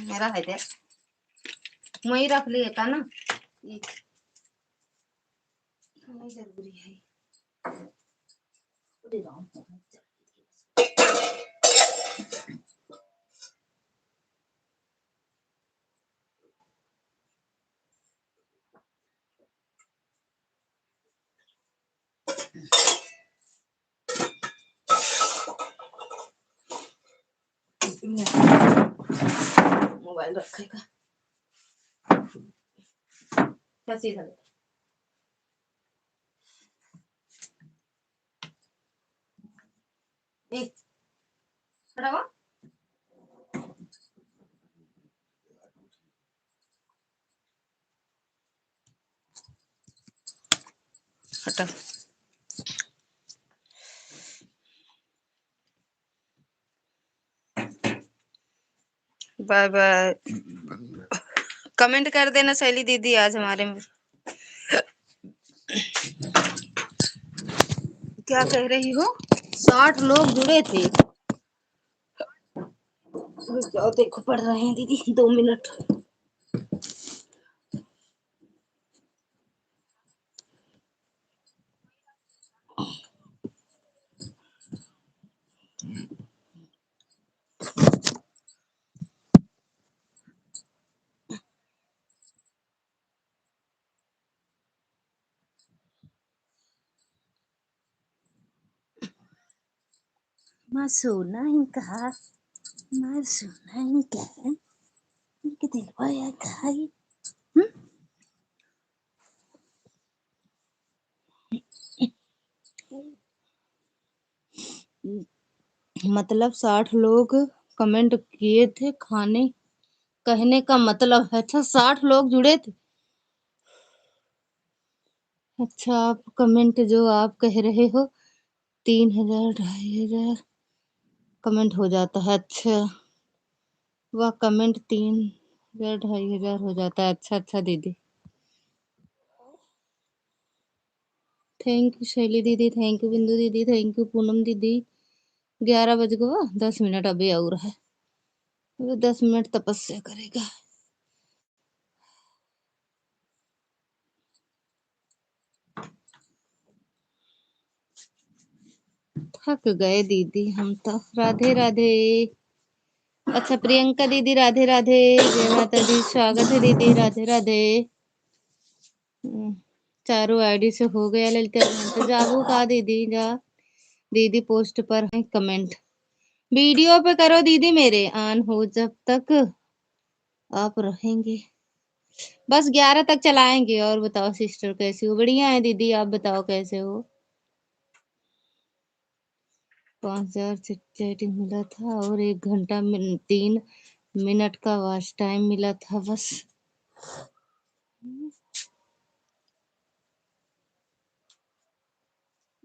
मेरा है दे वही रख लिए था ना, ये जरूरी है। मोबाइल रखेगा कैसे इधर एक खड़ा हुआ हटा। Bye bye. कमेंट कर देना शैली दीदी आज हमारे में क्या कह रही हो? 60 लोग जुड़े थे। जाओ देखो पढ़ रहे हैं दीदी 2 मिनट। माँ सोना ही कहा, माँ सोना ही कहा, इनके दिलवा या खाई। मतलब 60 लोग कमेंट किए थे, खाने कहने का मतलब है। अच्छा 60 लोग जुड़े थे। अच्छा आप कमेंट जो आप कह रहे हो 3000 2500 कमेंट हो जाता है। अच्छा वह कमेंट 3000 2500 हो जाता है। अच्छा अच्छा दीदी, थैंक यू शैली दीदी, थैंक यू बिंदु दीदी, थैंक यू पूनम दीदी। 11 बज गए, 10 मिनट अभी और है, 10 मिनट तपस्या करेगा। थक गए दीदी हम तो। राधे राधे। अच्छा प्रियंका दीदी राधे राधे, जय माता दी, स्वागत है दीदी, राधे राधे। चारों आईडी से हो गया ललिता बहन, तो जाबू का दीदी जा। दीदी पोस्ट पर है कमेंट, वीडियो पे करो दीदी, मेरे ऑन हो जब तक आप रहेंगे। बस 11 तक चलाएंगे। और बताओ सिस्टर कैसी हो? बढ़िया है दीदी, आप बताओ कैसे हो? 5000 चैटिंग मिला था और 1 घंटा 3 मिनट का वॉच टाइम मिला था बस।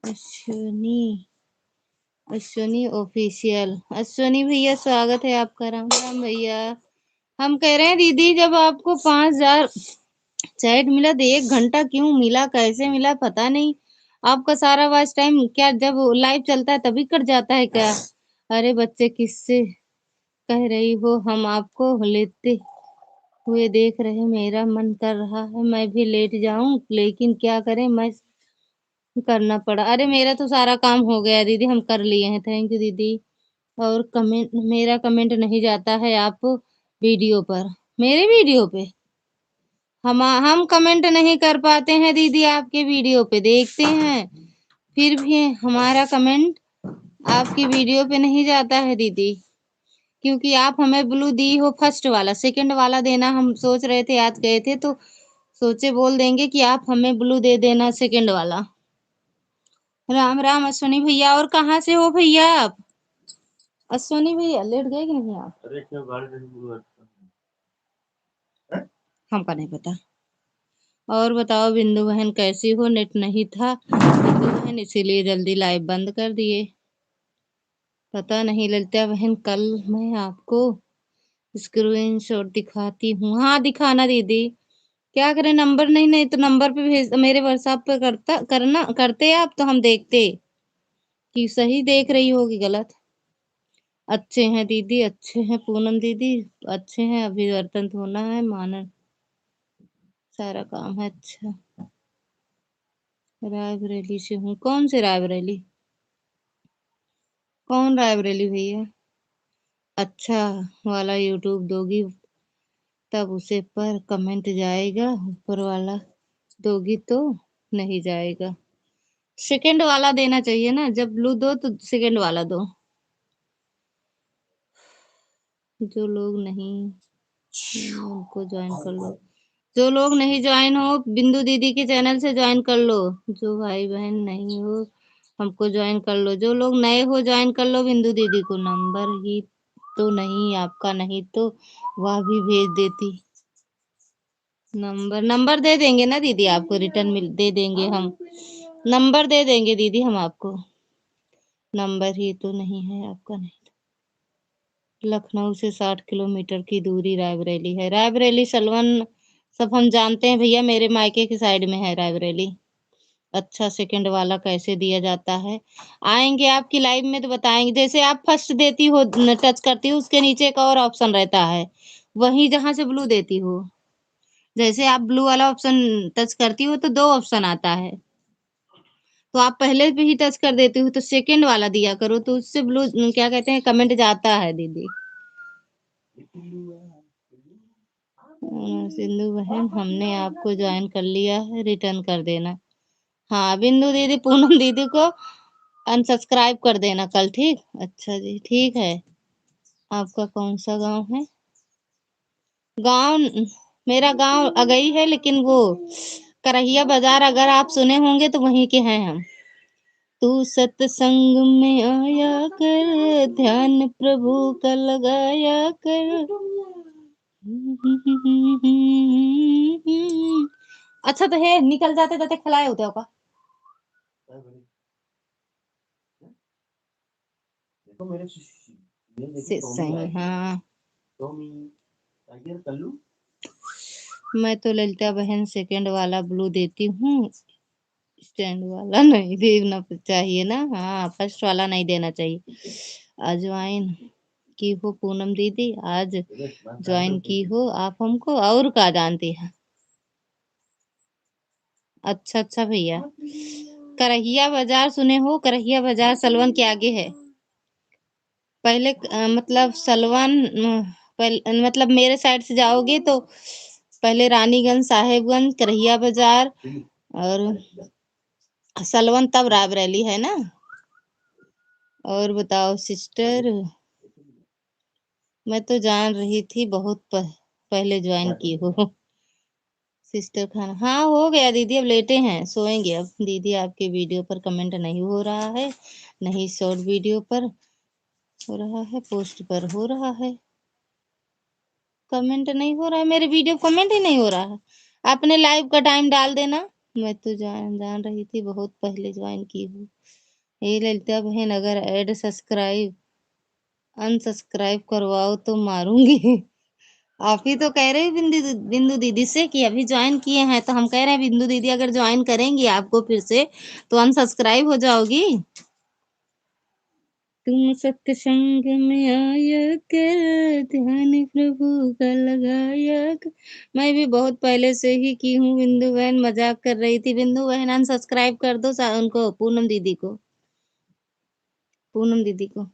अश्विनी, अश्विनी ऑफिशियल, अश्विनी भैया स्वागत है आपका। राम राम भैया। हम कह रहे हैं दीदी जब आपको 5000 चैट मिला तो 1 घंटा क्यों मिला, कैसे मिला पता नहीं। आपका सारा वॉच टाइम क्या जब लाइव चलता है तभी कट जाता है क्या? अरे बच्चे किससे कह रही हो? हम आपको लेते हुए देख रहे, मेरा मन कर रहा है मैं भी लेट जाऊं, लेकिन क्या करें, मैं करना पड़ा। अरे मेरा तो सारा काम हो गया दीदी, हम कर लिए हैं, थैंक यू दीदी। और कमेंट, मेरा कमेंट नहीं जाता है आप वीडियो पर, मेरे वीडियो पे हम कमेंट नहीं कर पाते हैं दीदी, आपके वीडियो पे देखते हैं फिर भी हमारा कमेंट आपकी वीडियो पे नहीं जाता है दीदी, क्योंकि आप हमें ब्लू दी हो फर्स्ट वाला, सेकंड वाला देना हम सोच रहे थे, आज गए थे तो सोचे बोल देंगे कि आप हमें ब्लू दे देना सेकंड वाला। राम राम अश्वनी भैया, और कहाँ से हो भैया आप? अश्वनी भैया लेट गए कि नहीं आप? अरे क्यों हमका नहीं पता। और बताओ बिंदु बहन कैसी हो? नेट नहीं था बिंदु बहन, इसीलिए जल्दी लाइव बंद कर दिए। पता नहीं ललिता बहन, कल मैं आपको स्क्रीनशॉट दिखाती हूँ। हाँ दिखाना दीदी, क्या करें नंबर नहीं, नहीं तो नंबर पे भेज, मेरे व्हाट्सएप पे करते आप तो हम देखते कि सही देख रही होगी गलत। अच्छे हैं दीदी, अच्छे हैं पूनम दीदी, अच्छे हैं, अभी बर्तन धोना है, मानन सारा काम है। अच्छा रायबरेली से हूँ। कौन से रायबरेली? कौन रायबरेली भैया? अच्छा वाला यूट्यूब दोगी तब उसे पर कमेंट जाएगा, ऊपर वाला दोगी तो नहीं जाएगा। सेकंड वाला देना चाहिए ना, जब ब्लू दो तो सेकंड वाला दो। जो लोग नहीं उनको ज्वाइन कर लो, जो लोग नहीं ज्वाइन हो बिंदु दीदी के चैनल से ज्वाइन कर लो। जो भाई बहन नहीं हो हमको ज्वाइन कर लो, जो लोग नए हो ज्वाइन कर लो बिंदु दीदी को। नंबर ही तो नहीं आपका, नहीं तो वह भी भेज देती। नंबर दे देंगे ना दीदी आपको, रिटर्न दे देंगे हम, नंबर दे देंगे दीदी हम आपको। नंबर ही तो नहीं है आपका, नहीं। लखनऊ से 60 किलोमीटर की दूरी रायबरेली है। रायबरेली सलवन सब हम जानते हैं भैया, मेरे मायके की साइड में है रायबरेली। अच्छा सेकंड वाला कैसे दिया जाता है? आएंगे आपकी लाइव में तो बताएंगे। जैसे आप फर्स्ट देती हो, टच करती हो, उसके नीचे एक और ऑप्शन रहता है, वही जहां से ब्लू देती हो, जैसे आप ब्लू वाला ऑप्शन टच करती हो तो 2 ऑप्शन आता है, तो आप पहले भी ही टच कर देती हो तो सेकंड वाला दिया करो, तो उससे ब्लू क्या कहते हैं कमेंट जाता है दीदी। सिंधु बहन हमने आपको ज्वाइन कर लिया है, रिटर्न कर देना। हाँ बिंदु दीदी पूनम दीदी को अनसब्सक्राइब कर देना कल, ठीक। अच्छा जी, ठीक है। आपका कौन सा गांव है? गांव, मेरा गांव अगई है, लेकिन वो करहिया बाजार, अगर आप सुने होंगे तो वहीं के हैं हम। तू सत्संग में आया कर, ध्यान प्रभु का लगाया कर। अच्छा तो है, निकल जाते जाते खिलाए होते होगा। देखो मेरे सही, हाँ। मैं तो ललिता बहन सेकंड वाला ब्लू देती हूँ, स्टैंड वाला नहीं देना चाहिए ना। हाँ, फर्स्ट वाला नहीं देना चाहिए। अजवाइन की हो पूनम दीदी, आज ज्वाइन की हो आप हमको, और का जानती है। अच्छा अच्छा भैया, करहिया बाजार सुने हो? करहिया बाजार सलवन के आगे है। पहले मतलब सलवन, पहले मतलब मेरे साइड से जाओगे तो पहले रानीगंज, साहेबगंज, करहिया बाजार और सलवन, तब रायबरेली है ना। और बताओ सिस्टर, मैं तो जान रही थी बहुत पहले ज्वाइन की हो। सिस्टर खाना, हाँ हो गया दीदी, अब लेटे हैं, सोएंगे अब। दीदी आपके वीडियो पर कमेंट नहीं हो रहा है, नहीं शॉर्ट वीडियो पर हो रहा है, पोस्ट पर हो रहा है। कमेंट नहीं हो रहा है मेरे वीडियो, कमेंट ही नहीं हो रहा है। आपने लाइव का टाइम डाल देना। मैं तो जान जान रही थी बहुत पहले ज्वाइन की हूँ। ये ललिता बहन, अगर ऐड सब्सक्राइब अनसब्सक्राइब करवाओ तो मारूंगी। आप ही तो कह रहे हैं बिंदु दीदी से कि अभी ज्वाइन किए हैं, तो हम कह रहे हैं बिंदु दीदी अगर ज्वाइन करेंगी आपको फिर से तो अनसब्सक्राइब हो जाओगी। तुम सत्संग में आया कर, ध्यान प्रभु का लगाया कर। मैं भी बहुत पहले से ही की हूँ। बिंदु बहन मजाक कर रही थी। बिंदु बहन अनसब्सक्राइब कर दो उनको, पूनम दीदी को, पूनम दीदी को।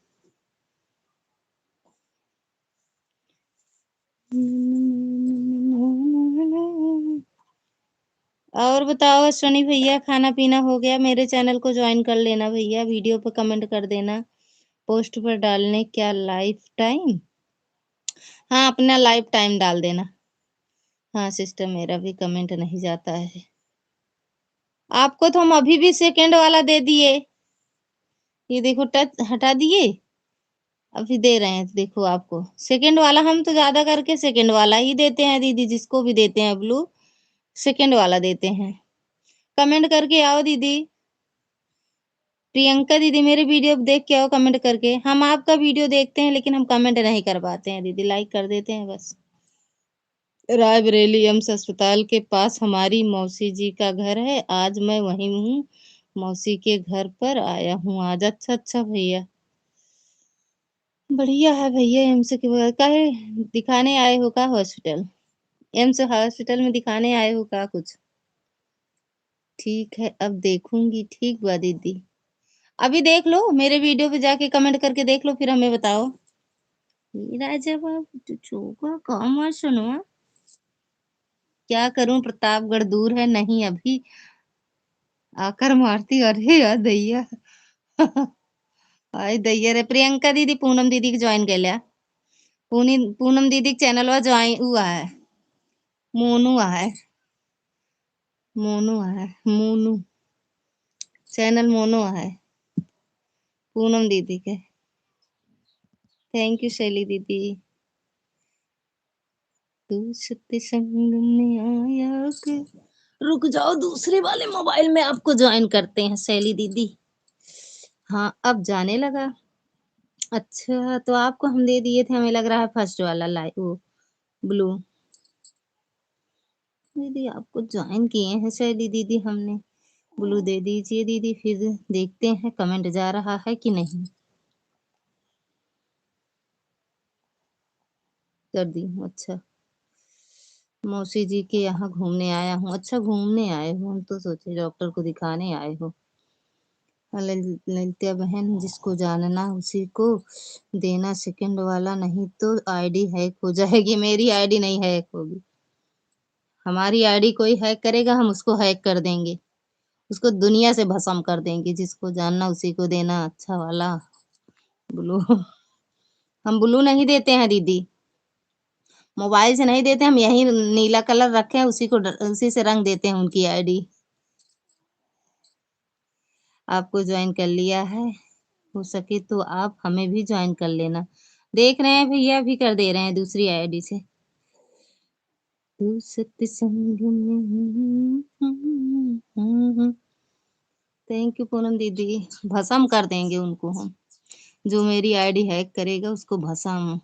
और बताओ अश्वनी भैया, खाना पीना हो गया? मेरे चैनल को ज्वाइन कर लेना भैया, वीडियो पे कमेंट कर देना, पोस्ट पर डालने क्या लाइफ टाइम। हाँ, अपना लाइफ टाइम डाल देना। हाँ सिस्टर, मेरा भी कमेंट नहीं जाता है। आपको तो हम अभी भी सेकंड वाला दे दिए, ये देखो टच हटा दिए, अभी दे रहे हैं। देखो आपको सेकंड वाला, हम तो ज्यादा करके सेकंड वाला ही देते हैं दीदी, जिसको भी देते हैं ब्लू सेकंड वाला देते हैं। कमेंट करके आओ दीदी। प्रियंका दीदी, मेरे वीडियो देख के आओ कमेंट करके। हम आपका वीडियो देखते हैं लेकिन हम कमेंट नहीं कर पाते हैं दीदी, लाइक कर देते हैं बस। रायबरेली एम्स अस्पताल के पास हमारी मौसी जी का घर है, आज मैं वहीं हूँ, मौसी के घर पर आया हूँ आज। अच्छा अच्छा भैया, बढ़िया है भैया। एम्स के बाद काहे दिखाने आए हो का हॉस्पिटल? एम्स हॉस्पिटल में दिखाने आए हो का कुछ? ठीक है, अब देखूंगी। ठीक बा दीदी, अभी देख लो मेरे वीडियो पे जाके कमेंट करके देख लो, फिर हमें बताओ। राजा बाबू तो चोगा काम सुनो, क्या करूं, प्रतापगढ़ दूर है, नहीं अभी आकर मारती। अरे यार दैया। आई दैया रे। प्रियंका दीदी पूनम दीदी के ज्वाइन कर लिया। पूनम दीदी के चैनल में ज्वाइन हुआ है, मोनू है, मोनू है, मोनू चैनल मोनू है पूनम दीदी के। थैंक यू शैली दीदी। तू सत्संग में आया के, रुक जाओ दूसरे वाले मोबाइल में आपको ज्वाइन करते हैं शैली दीदी। हाँ अब जाने लगा। अच्छा तो आपको हम दे दिए थे, हमें लग रहा है फर्स्ट वाला लाइव वो ब्लू। दीदी आपको ज्वाइन किए हैं शैली दीदी हमने, ब्लू दे दीजिए दीदी, फिर देखते हैं कमेंट जा रहा है कि नहीं। कर दी हूँ। अच्छा, मौसी जी के यहाँ घूमने आया हूँ। अच्छा घूमने आए हो, हम तो सोचे डॉक्टर को दिखाने आए हो। ललिता बहन, जिसको जानना उसी को देना सेकंड वाला, नहीं तो आईडी हैक हो जाएगी। मेरी आईडी नहीं हैक होगी, हमारी आईडी कोई हैक करेगा हम उसको हैक कर देंगे। उसको दुनिया से भस्म कर देंगे, जिसको जानना उसी को देना अच्छा वाला ब्लू। हम ब्लू नहीं देते हैं दीदी, मोबाइल से नहीं देते, हम यही नीला कलर रखे हैं, उसी से रंग देते हैं उनकी आईडी। आपको ज्वाइन कर लिया है, हो सके तो आप हमें भी ज्वाइन कर लेना। देख रहे हैं भैया, भी कर दे रहे हैं दूसरी आईडी से। तू सत्संग में। थैंक यू पूनम दीदी, भस्म कर देंगे उनको हम। जो मेरी आईडी हैक करेगा उसको भस्म।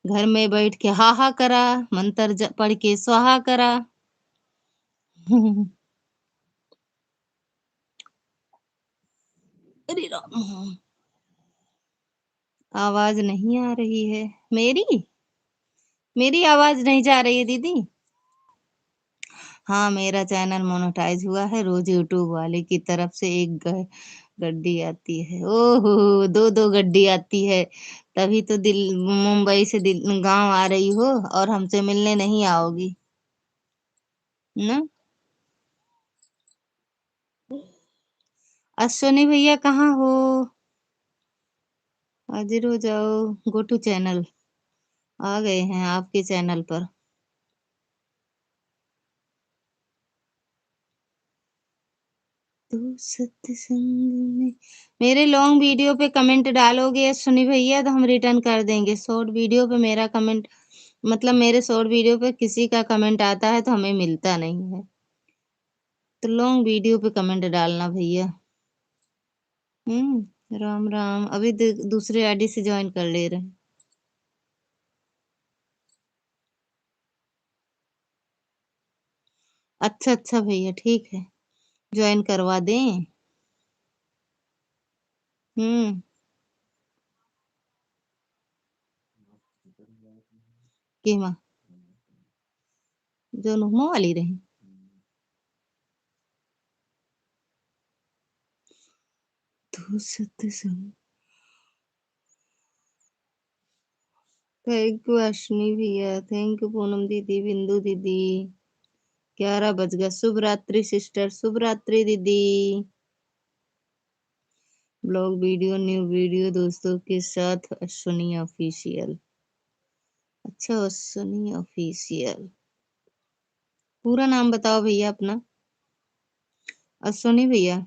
घर में बैठ के हाहा करा, मंत्र पढ़ के स्वाहा करा। अरे राम, आवाज नहीं आ रही है मेरी। मेरी आवाज नहीं जा रही है दीदी। हाँ, मेरा चैनल मोनेटाइज हुआ है, रोज यूट्यूब वाले की तरफ से एक गड्डी आती है। ओहो, दो दो गड्डी आती है। तभी तो दिल मुंबई से गांव आ रही हो और हमसे मिलने नहीं आओगी ना। अश्विनी भैया कहाँ हो? हाजिर हो जाओ, गो टू चैनल। आ गए हैं आपके चैनल पर। तो सत्संग में मेरे लॉन्ग वीडियो पे कमेंट डालोगे अश्विनी भैया तो हम रिटर्न कर देंगे। शॉर्ट वीडियो पे मेरा कमेंट, मतलब मेरे शॉर्ट वीडियो पे किसी का कमेंट आता है तो हमें मिलता नहीं है। तो लॉन्ग वीडियो पे कमेंट डालना भैया। राम राम। अभी दूसरे आईडी से ज्वाइन कर ले रहे हैं। अच्छा अच्छा भैया, ठीक है, ज्वाइन करवा दें। हम्म। केमा जो नुमा वाली रही। तो सत्संग। थैंक यू अश्विनी भैया, थैंक यू पूनम दीदी, बिंदु दीदी। 11 बज गया। शुभ रात्रि सिस्टर, शुभ रात्रि दीदी। ब्लॉग वीडियो, न्यू वीडियो दोस्तों के साथ अश्विनी ऑफिशियल। अच्छा, अश्विनी ऑफिशियल। पूरा नाम बताओ भैया अपना। अश्विनी भैया।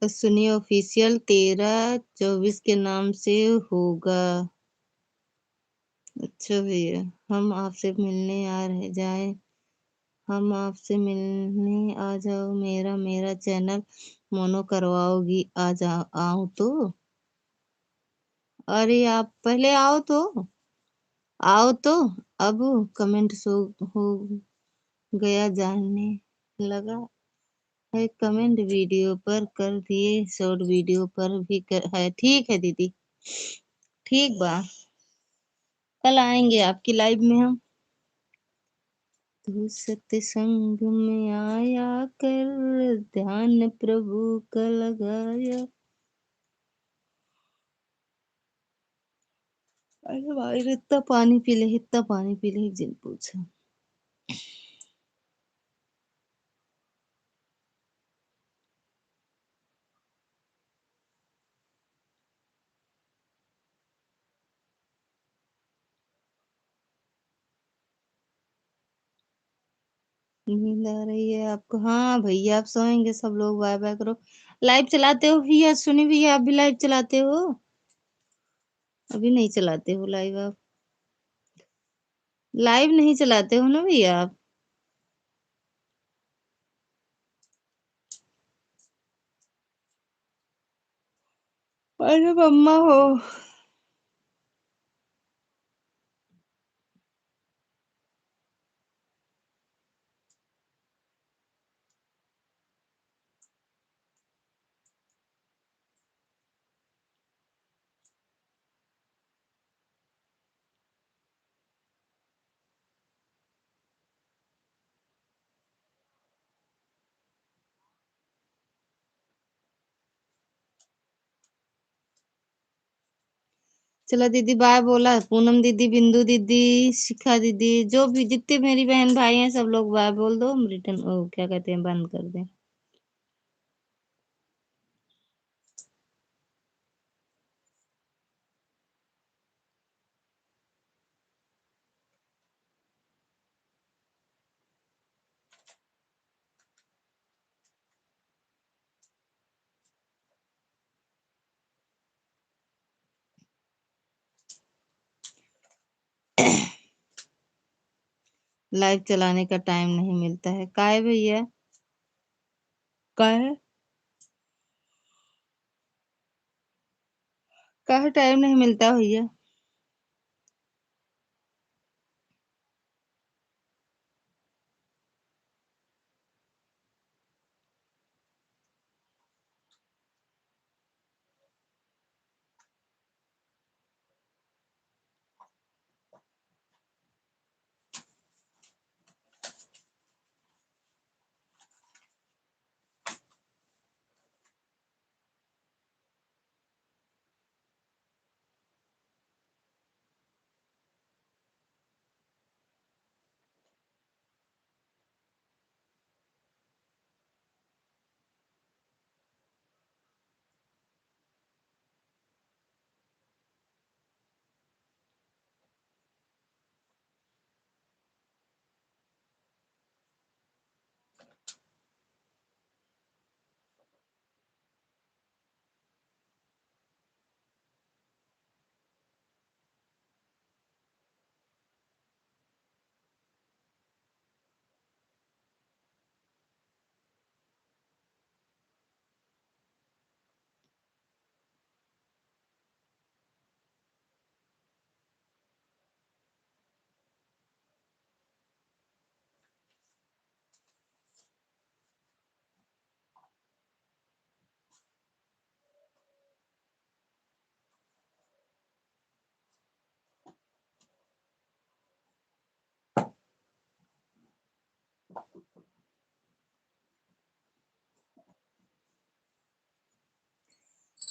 अश्विनी ऑफिशियल 1324 के नाम से होगा। अच्छा भैया, हम आपसे मिलने आ रहे जाए, हम आपसे मिलने आ जाओ, मेरा मेरा चैनल मोनो करवाओगी? आ जाओ, आओ तो। अरे आप पहले आओ तो, आओ तो। अब कमेंट शो हो गया, जानने लगा है कमेंट। वीडियो पर कर दिए, शॉर्ट वीडियो पर भी है। ठीक है दीदी, ठीक बा। कल आएंगे आपकी लाइव में हम। तू सत्संग में आया कर, ध्यान प्रभु का लगाया। अरे भाई, इतना पानी पी ले, इतना पानी पी ले, एक जिन पूछा। नींद आ रही है आपको? हाँ भैया, आप सोएंगे सब लोग, बाय बाय करो। लाइव चलाते हो भैया? सुनी भैया, आप भी लाइव चलाते हो? अभी नहीं चलाते हो लाइव आप? लाइव नहीं चलाते हो ना भैया आप? अरे मम्मा हो। चलो दीदी बाय बोला, पूनम दीदी, बिंदु दीदी, शिखा दीदी, जो भी जितने मेरी बहन भाई हैं सब लोग बाय बोल दो, हम रिटर्न क्या कहते हैं बंद कर दें। लाइव चलाने का टाइम नहीं मिलता है, काहे भैया, काहे काहे टाइम नहीं मिलता भैया।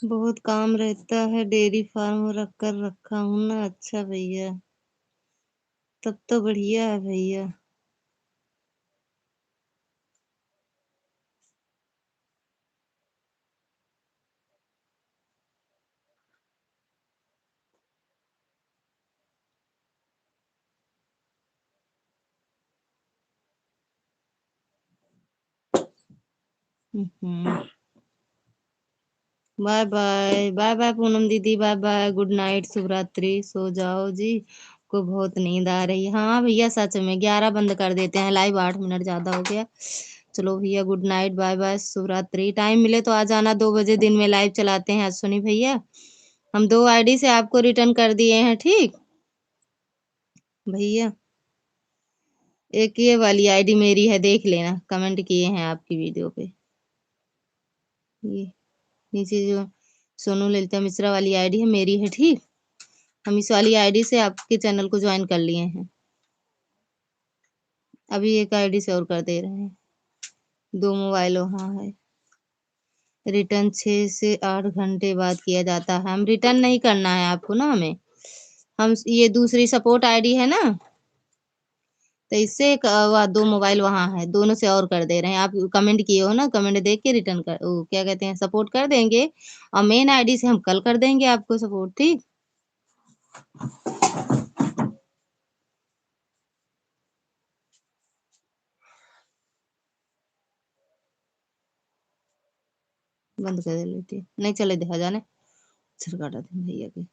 बहुत काम रहता है, डेयरी फार्म रख कर रखा हूँ ना। अच्छा भैया, तब तो बढ़िया है भैया। हम्म। Bye bye, bye bye Poonam दीदी, बाय बाय, गुड नाइट, शुभ रात्रि, सो जाओ जी, को बहुत नींद आ रही है। हाँ भैया सच में 11 बंद कर देते हैं लाइव, 8 मिनट ज्यादा हो गया। चलो भैया गुड नाइट, बाय बाय, शुभ रात्रि। टाइम मिले तो आ जाना, 2 बजे दिन में लाइव चलाते हैं अश्विनी भैया। हम 2 आईडी से आपको रिटर्न कर दिए हैं, ठीक भैया। एक ये वाली आईडी मेरी है, देख लेना, कमेंट किए हैं आपकी वीडियो पे। ये नीचे जो सोनू ललिता मिश्रा वाली आईडी है मेरी है, ठीक। हम इस वाली आईडी से आपके चैनल को ज्वाइन कर लिए हैं। अभी एक आईडी से और कर दे रहे हैं। 2 मोबाइल वहाँ है। रिटर्न 6 से 8 घंटे बाद किया जाता है। हम रिटर्न नहीं करना है आपको ना, हमें हम ये दूसरी सपोर्ट आईडी है ना, तो इससे एक 2 मोबाइल वहाँ है, दोनों से और कर दे रहे हैं। आप कमेंट किए हो ना, कमेंट देख के रिटर्न कर क्या कहते हैं सपोर्ट कर देंगे। और मेन आईडी से हम कल कर देंगे आपको सपोर्ट, ठीक। बंद कर दे लेती नहीं, चले देखा जाने, सिर काटा थे भैया के।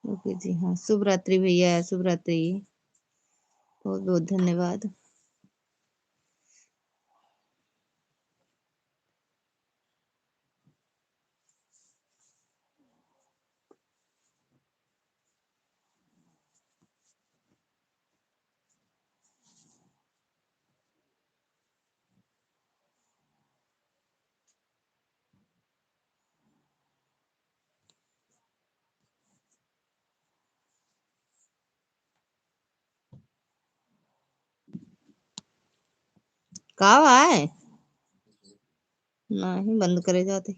ओके जी, हाँ शुभ रात्रि भैया, शुभ रात्रि, बहुत बहुत धन्यवाद। कब आए नहीं बंद करे जाते